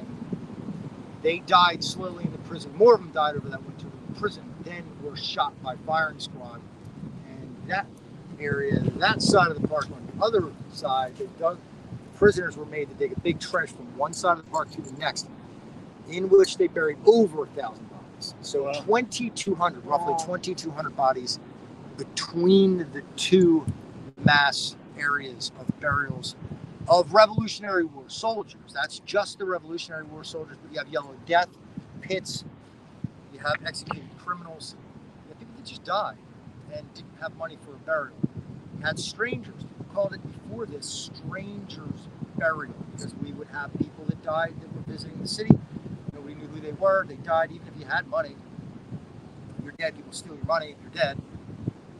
They died slowly in the prison. More of them died over that winter in the prison, then were shot by firing squad. And that area, that side of the park, on the other side, prisoners were made to dig a big trench from one side of the park to the next, in which they buried over 1,000 bodies. So 2,200, roughly 2,200 bodies between the two mass areas of burials of Revolutionary War soldiers. That's just the Revolutionary War soldiers, but you have Yellow Death pits, you have executed criminals, you have people that just died and didn't have money for a burial. You had strangers. People called it before this strangers burial, because we would have people that died that were visiting the city. Nobody knew who they were. They died even if you had money. You're dead. People steal your money. You're dead.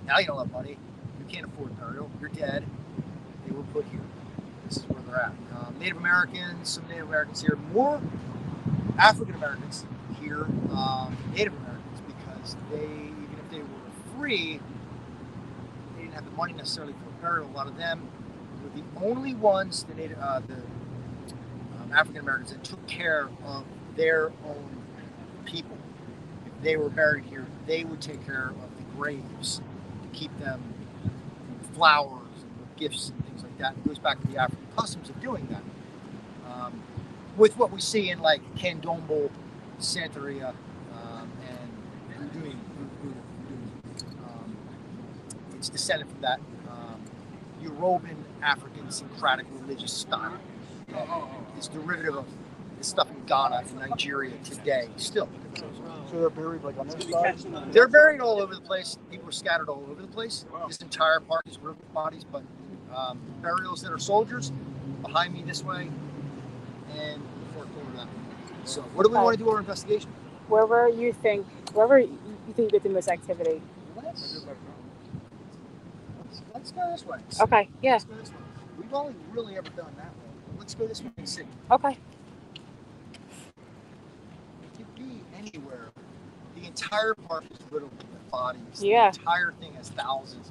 Now you don't have money. You can't afford burial. You're dead. They were put here. This is where they're at. Native Americans, some Native Americans here, more African Americans here, Native Americans, because they, even if they were free, they didn't have the money necessarily for a burial. A lot of them were the only ones, the African Americans, that took care of their own people. If they were buried here, they would take care of the graves to keep them flowers and gifts and things like that. It goes back to the African customs of doing that. With what we see in like Candomblé, Santeria, and Voodoo. It's descended from that European African syncretic religious style. It's derivative of the stuff in Ghana and Nigeria today still. So they're buried like on this side? They're buried all over the place. People are scattered all over the place. This entire park is river bodies, but burials that are soldiers behind me this way and the fourth corner that way. So what do we want to do our investigation? Wherever you think you get the most activity. Let's go this way. Okay, yeah. Let's go this way. We've only really ever done that one. Let's go this way and see. Okay. It could be anywhere. The entire park is riddled with bodies. Yeah. The entire thing has thousands.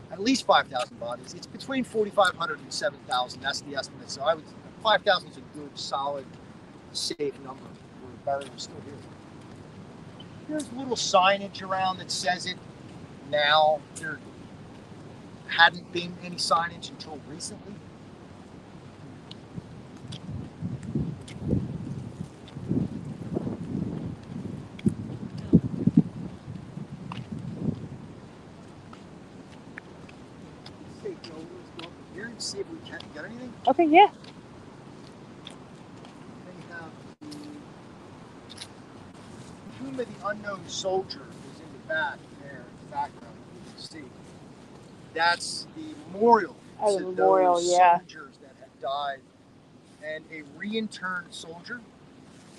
At least 5,000 bodies. It's between 4,500 and 7,000. That's the estimate. So 5,000 is a good, solid, safe number. We're buried. We're still here. There's little signage around that says it now. There hadn't been any signage until recently. See if we can get anything. Okay, yeah. They have the Tomb of the Unknown Soldier is in the back there, in the background. You can see. That's the memorial Oh, to the memorial, those yeah. soldiers that had died. And a re-interned soldier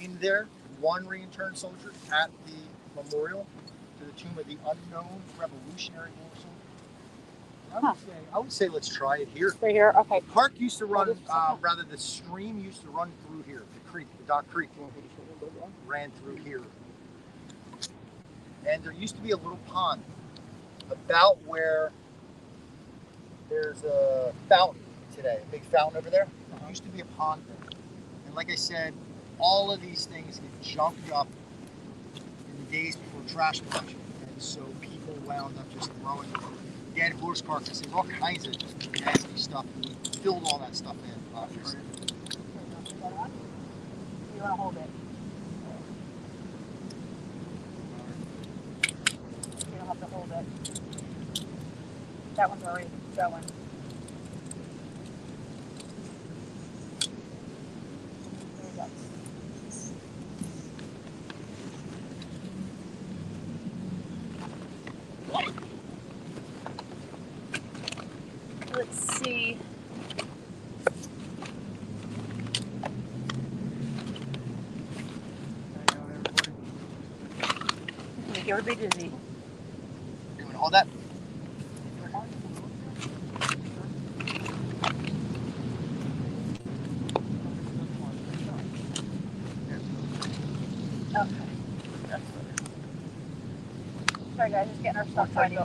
in there, one re-interned soldier at the memorial to the Tomb of the Unknown Revolutionary War Soldier. I would say let's try it here. Right here? Okay. The park used to run, rather the stream used to run through here. The creek, the Dock Creek ran through here. And there used to be a little pond about where there's a fountain today, a big fountain over there. There used to be a pond there. And like I said, all of these things get junked up in the days before trash collection. And so people wound up just throwing dead horse carcasses, all kinds of nasty stuff. And we filled all that stuff in, obviously. You want to hold it? You don't have to hold it. That one's already going. There you go. Let's see. Make everybody dizzy. You want to hold that? Okay. Sorry guys, just getting our stuff ready.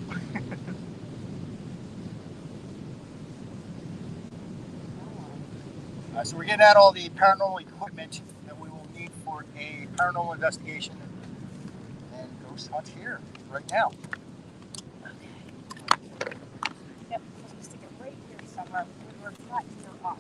So we're getting out all the paranormal equipment that we will need for a paranormal investigation and ghost hunt here right now. Okay. Yep, let's stick it right here somewhere. We're not here off.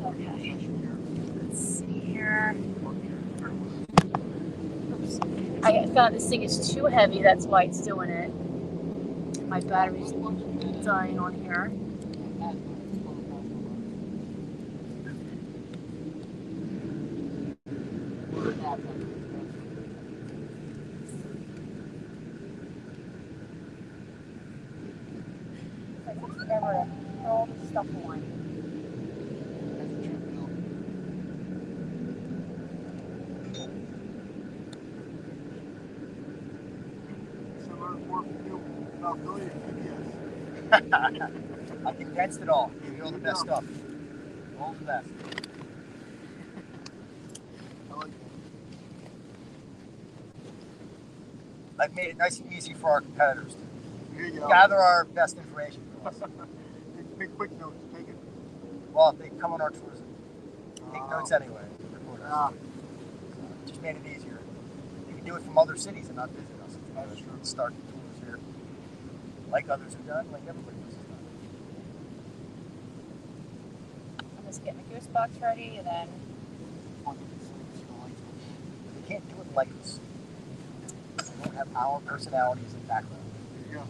Okay. Let's see here. Oops. I found this thing is too heavy. That's why it's doing it. My battery's dying on here. It takes forever to put all this stuff on. I condensed it all. Gave you all the best stuff. All the best. I've made it nice and easy for our competitors to gather our best information for us. Take quick notes. Take it. Well, if they come on our tours and take notes anyway. Just made it easier. You can do it from other cities and not visit us. That's true. Start the tours here. Like others have done, like everybody else has done. I'm just getting the goose box ready and then. They can't do it like us. They don't have our personalities and background. There you go.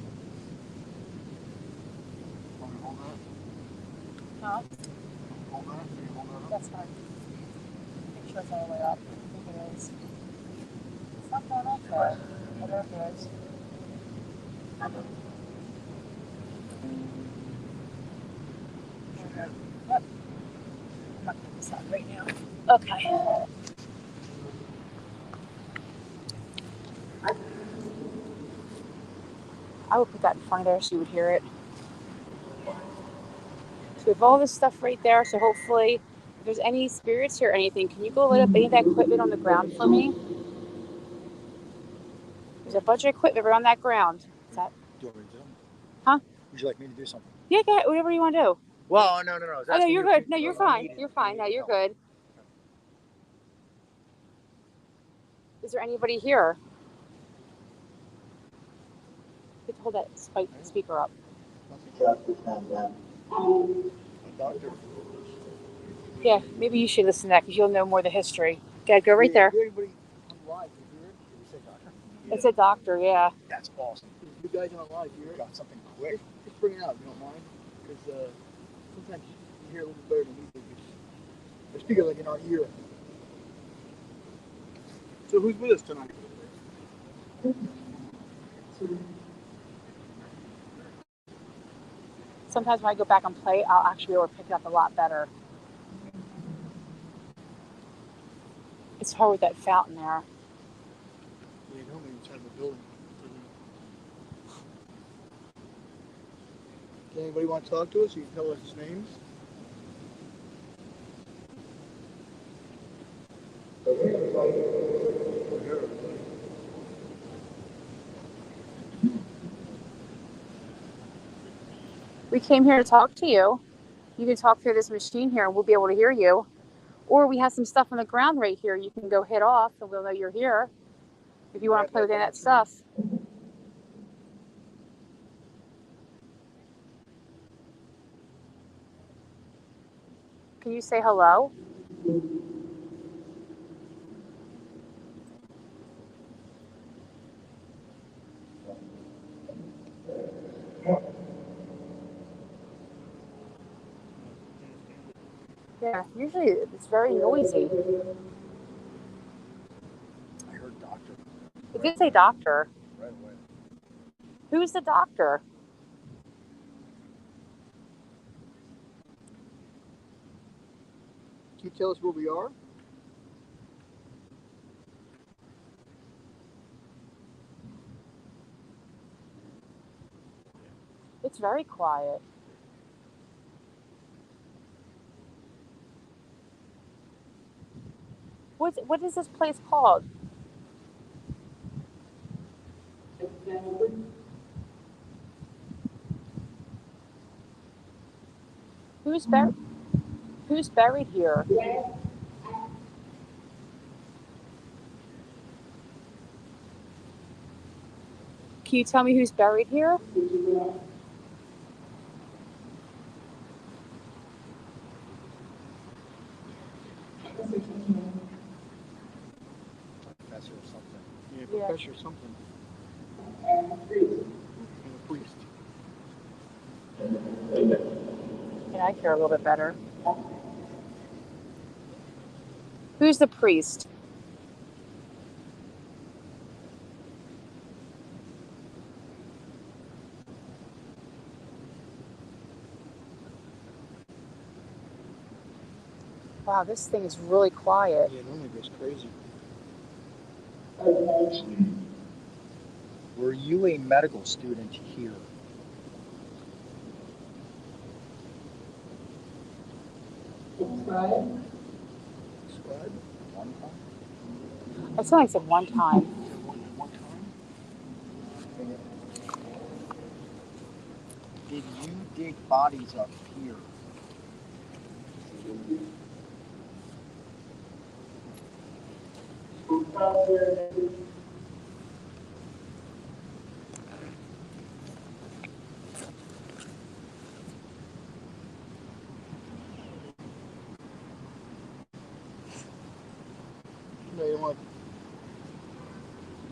Want me to hold that? Huh? Hold that? Can you hold that up? That's fine. Make sure it's all the way up. I think it is. It's not going up there. Oh, there it is. Yep. I'm not putting this on right now. Okay. I would put that in front of there so you would hear it. So we have all this stuff right there. So hopefully, if there's any spirits here or anything, can you go light up any of that equipment on the ground for me? There's a bunch of equipment right on that ground. Is that? Do you want me to do something? Huh? Would you like me to do something? Yeah, go ahead, whatever you want to do. Well, no. Oh, no, you're good. No, you're fine. You're fine. No, you're good. Is there anybody here? You hold that speaker up. Doctor. Yeah, maybe you should listen to that because you'll know more of the history. Dad, go right there. Anybody on live? You hear it? Did you say doctor? It's a doctor, yeah. That's awesome. You guys on live, you hear it? Got something quick. Just bring it out if you don't mind. Because sometimes you hear it a little better than we do. The speaker like in our ear. So who's with us tonight? Sometimes when I go back and play, I'll actually be able to pick it up a lot better. It's hard with that fountain there. Yeah, you don't inside the building. Does anybody want to talk to us? You can tell us his names. We came here to talk to you. You can talk through this machine here and we'll be able to hear you. Or we have some stuff on the ground right here. You can go hit off and we'll know you're here if you want to play with any of that stuff. Can you say hello? Yeah, usually it's very noisy. I heard doctor. It did say doctor. Right away. Who's the doctor? Can you tell us where we are? It's very quiet. What is this place called? Who's buried here? Can you tell me who's buried here? Professor or something. Yeah. Professor something. And a priest. And I hear a little bit better. Who's the priest? Wow, this thing is really quiet. Yeah, it normally goes crazy. Were you a medical student here? Scribe? One time? I sound like I said one time. One time? Did you dig bodies up here? No,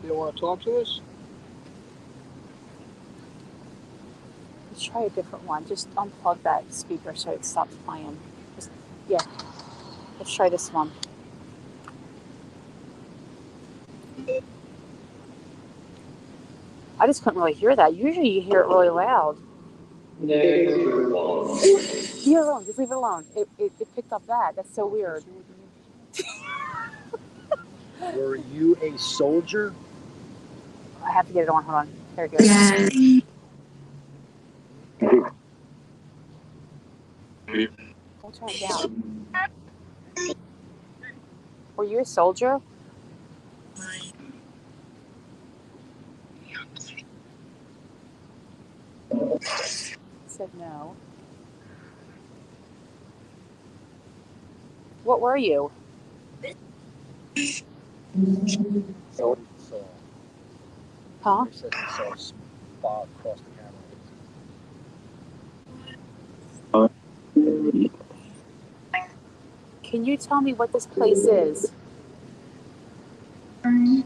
you don't want to talk to us? Let's try a different one. Just unplug that speaker so it stops playing. Yeah. Let's try this one. I just couldn't really hear that. Usually you hear it really loud. Leave it alone. Just leave it alone. It picked up that. That's so weird. Were you a soldier? I have to get it on. Hold on. There it goes. Don't turn it down. Were you a soldier? Said no. What were you? Saw. Huh? They said they saw a spot across the camera. Can you tell me what this place is? You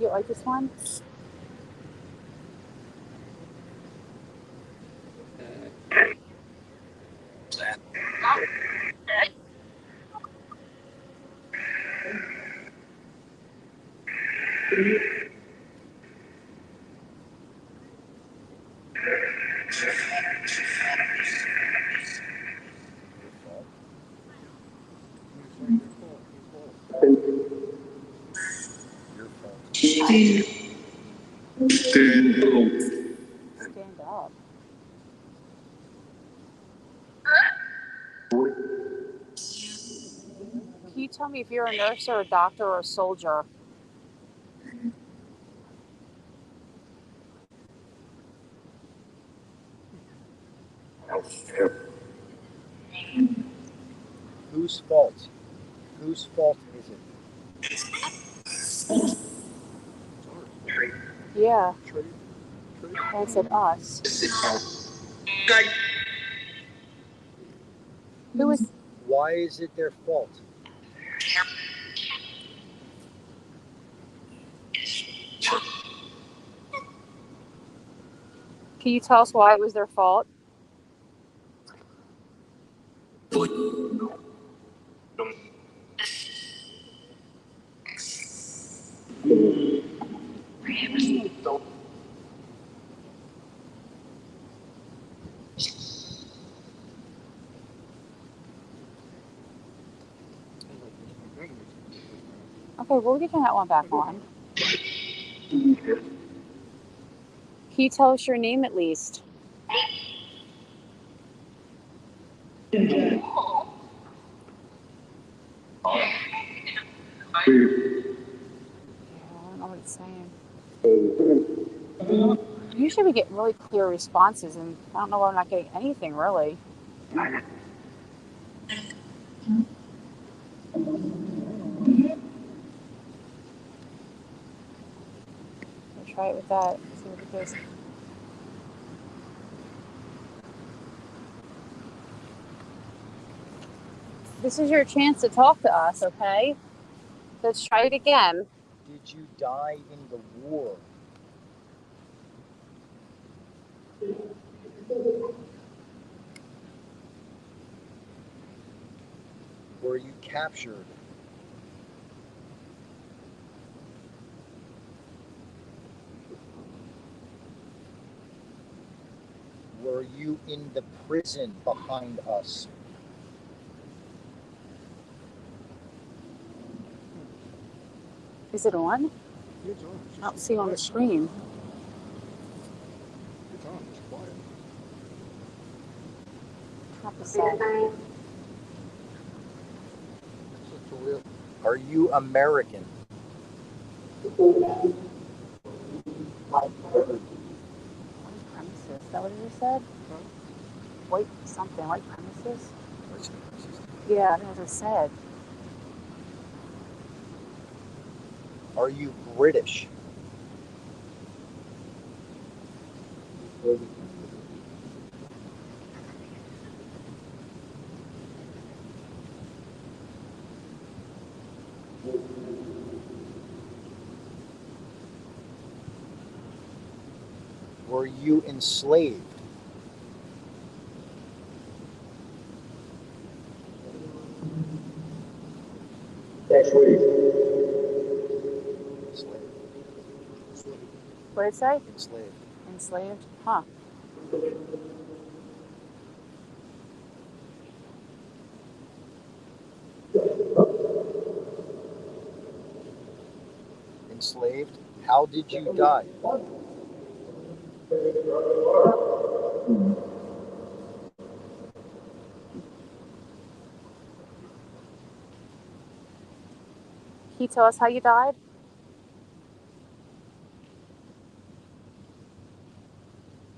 like this one? Stand up. Can you tell me if you're a nurse or a doctor or a soldier? Whose fault? Whose fault is it? Yeah. I said us. Who is? Why is it their fault? Can you tell us why it was their fault? Okay, we'll get that one back on. Can you tell us your name at least? Yeah, I don't know what it's saying. Usually we get really clear responses, and I don't know why I'm not getting anything really. I'll try it with that. See what it does. This is your chance to talk to us, okay? Let's try it again. Did you die in the war? Were you captured? Were you in the prison behind us? Is it on? It's on. I don't see on the screen. It's on. It's quiet. Not the same. Are you American? White premises. Is that what it just said? Huh? White something. White premises? Yeah, that's what it said. Are you British? Were you enslaved? Enslaved. What did it say? Enslaved. Enslaved? Huh. Enslaved? How did you die? Can you tell us how you died?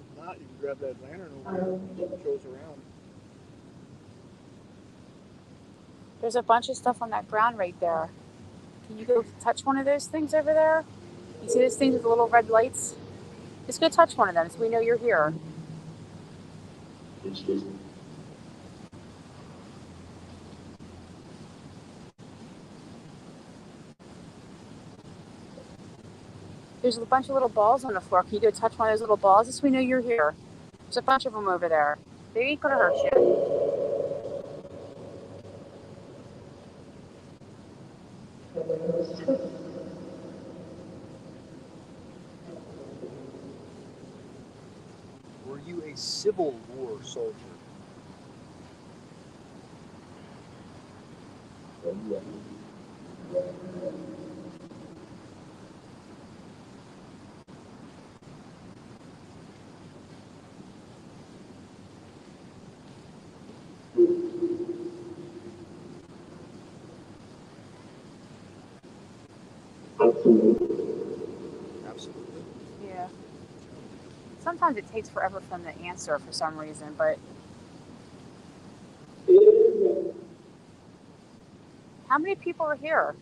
If not, you can grab that lantern over here and it shows around. There's a bunch of stuff on that ground right there. Can you go touch one of those things over there? You see those things with the little red lights? Just go touch one of them so we know you're here. There's a bunch of little balls on the floor. Can you go touch one of those little balls just so we know you're here? There's a bunch of them over there. They ain't gonna hurt you. Were you a Civil War soldier? Absolutely. Yeah. Sometimes it takes forever for them to answer for some reason, but how many people are here?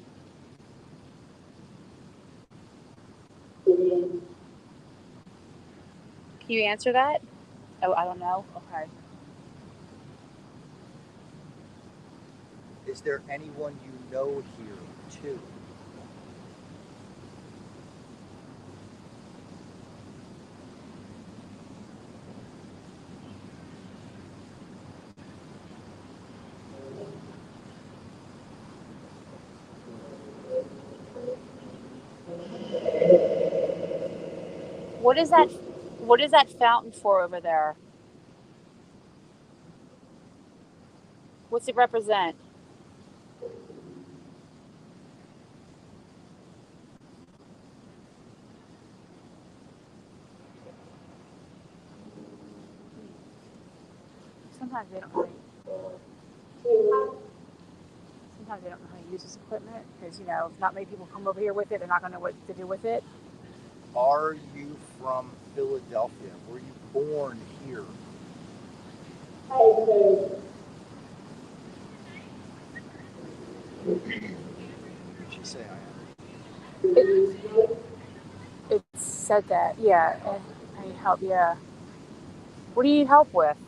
Can you answer that? Oh, I don't know. Okay. Is there anyone you know here too? What is that? What is that fountain for over there? What's it represent? Sometimes they don't know. Sometimes they don't know how to use this equipment because if not many people come over here with it, they're not going to know what to do with it. Are you from Philadelphia? Were you born here? Did she say I am? It said that, yeah. And I need help, yeah. What do you need help with?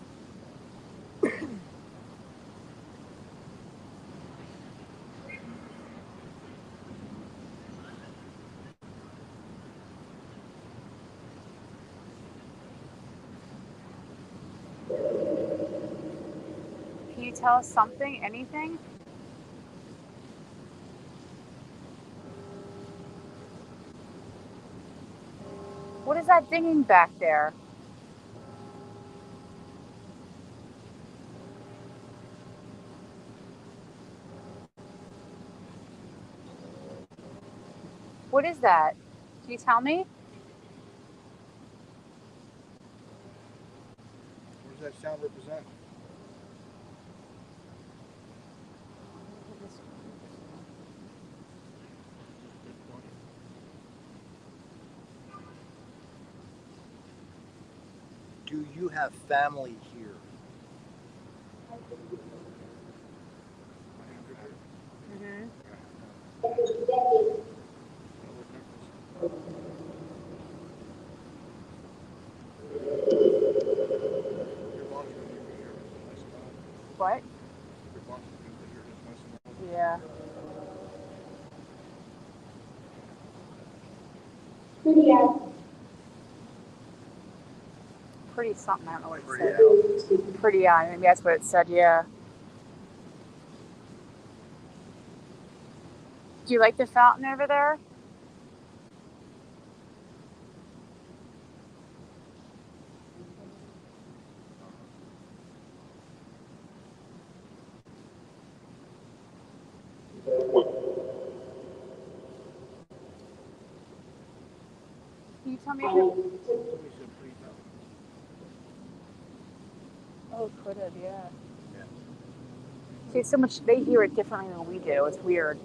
tell us something? Anything? What is that dinging back there? What is that? Can you tell me? What does that sound represent? Do you have family here? Mm-hmm. What? Yeah. Pretty something. I don't know what it said. Pretty, maybe that's what it said. Yeah. Do you like the fountain over there? Can you tell me if it... Oh, could have, yeah. See, it's so much, they hear it differently than we do. It's weird.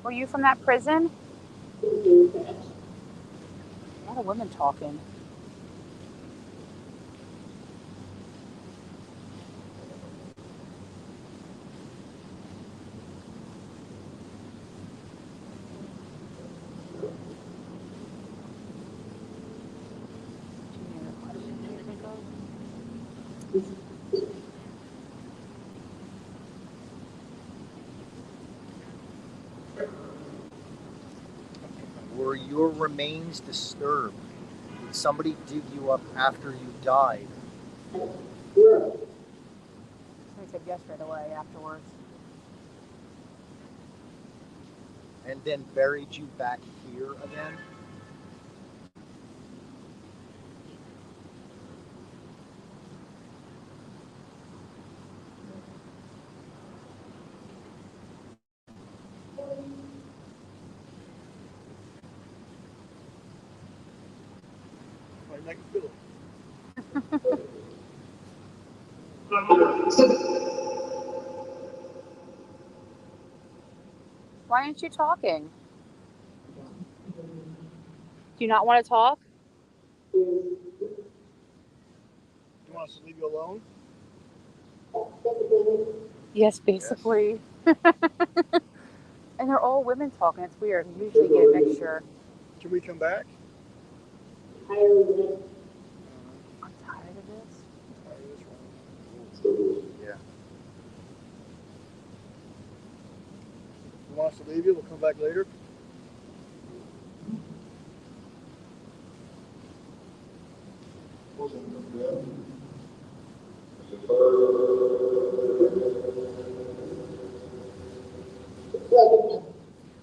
Were you from that prison? A lot of women talking. Were your remains disturbed? Did somebody dig you up after you died? Somebody said yes right away afterwards. And then buried you back here again? Like a pillow. Why aren't you talking? Do you not want to talk? You want us to leave you alone? Yes, basically. Yes. And they're all women talking. It's weird. We usually get a mixture. Can we come back? I'm tired of this. Yeah. You want us to leave you? We'll come back later.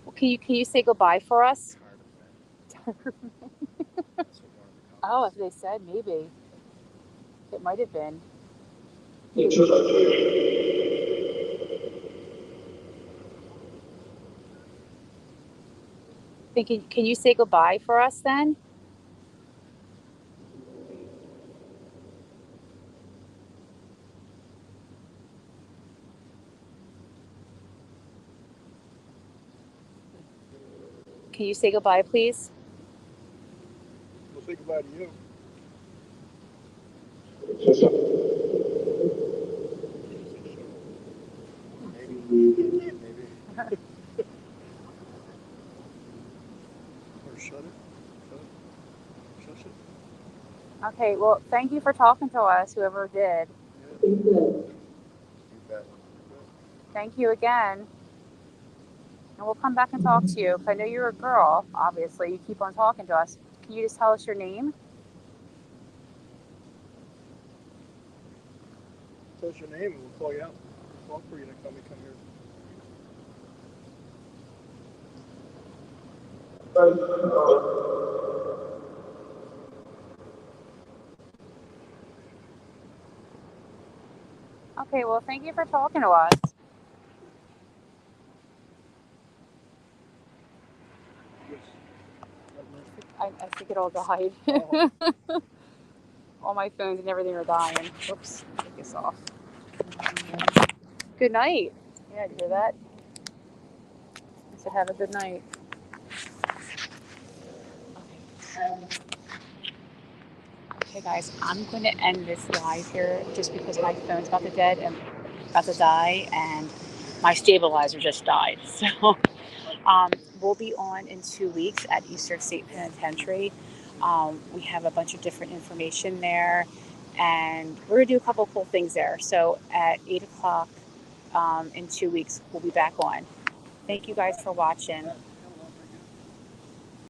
Well, can you say goodbye for us? Oh, if they said, maybe. It might have been. Thinking, can you say goodbye for us then? Can you say goodbye, please? We'll say goodbye to you. Maybe. Or shut it. Shut it. Okay, well, thank you for talking to us, whoever did. You bet. Thank you again. And we'll come back and talk to you. If I know you're a girl, obviously, you keep on talking to us. Can you just tell us your name? Tell us your name and we'll call you out. Call for you next time we come here. Okay, well, thank you for talking to us. I think it all died. Oh. All my phones and everything are dying. Whoops, take this off. Good night. Yeah, did you hear that? I said have a good night. Okay, guys, I'm going to end this live here just because my phone's about to dead and about to die, and my stabilizer just died. So we'll be on in 2 weeks at Eastern State Penitentiary. We have a bunch of different information there, and we're going to do a couple cool things there. So at 8 o'clock in 2 weeks, we'll be back on. Thank you guys for watching.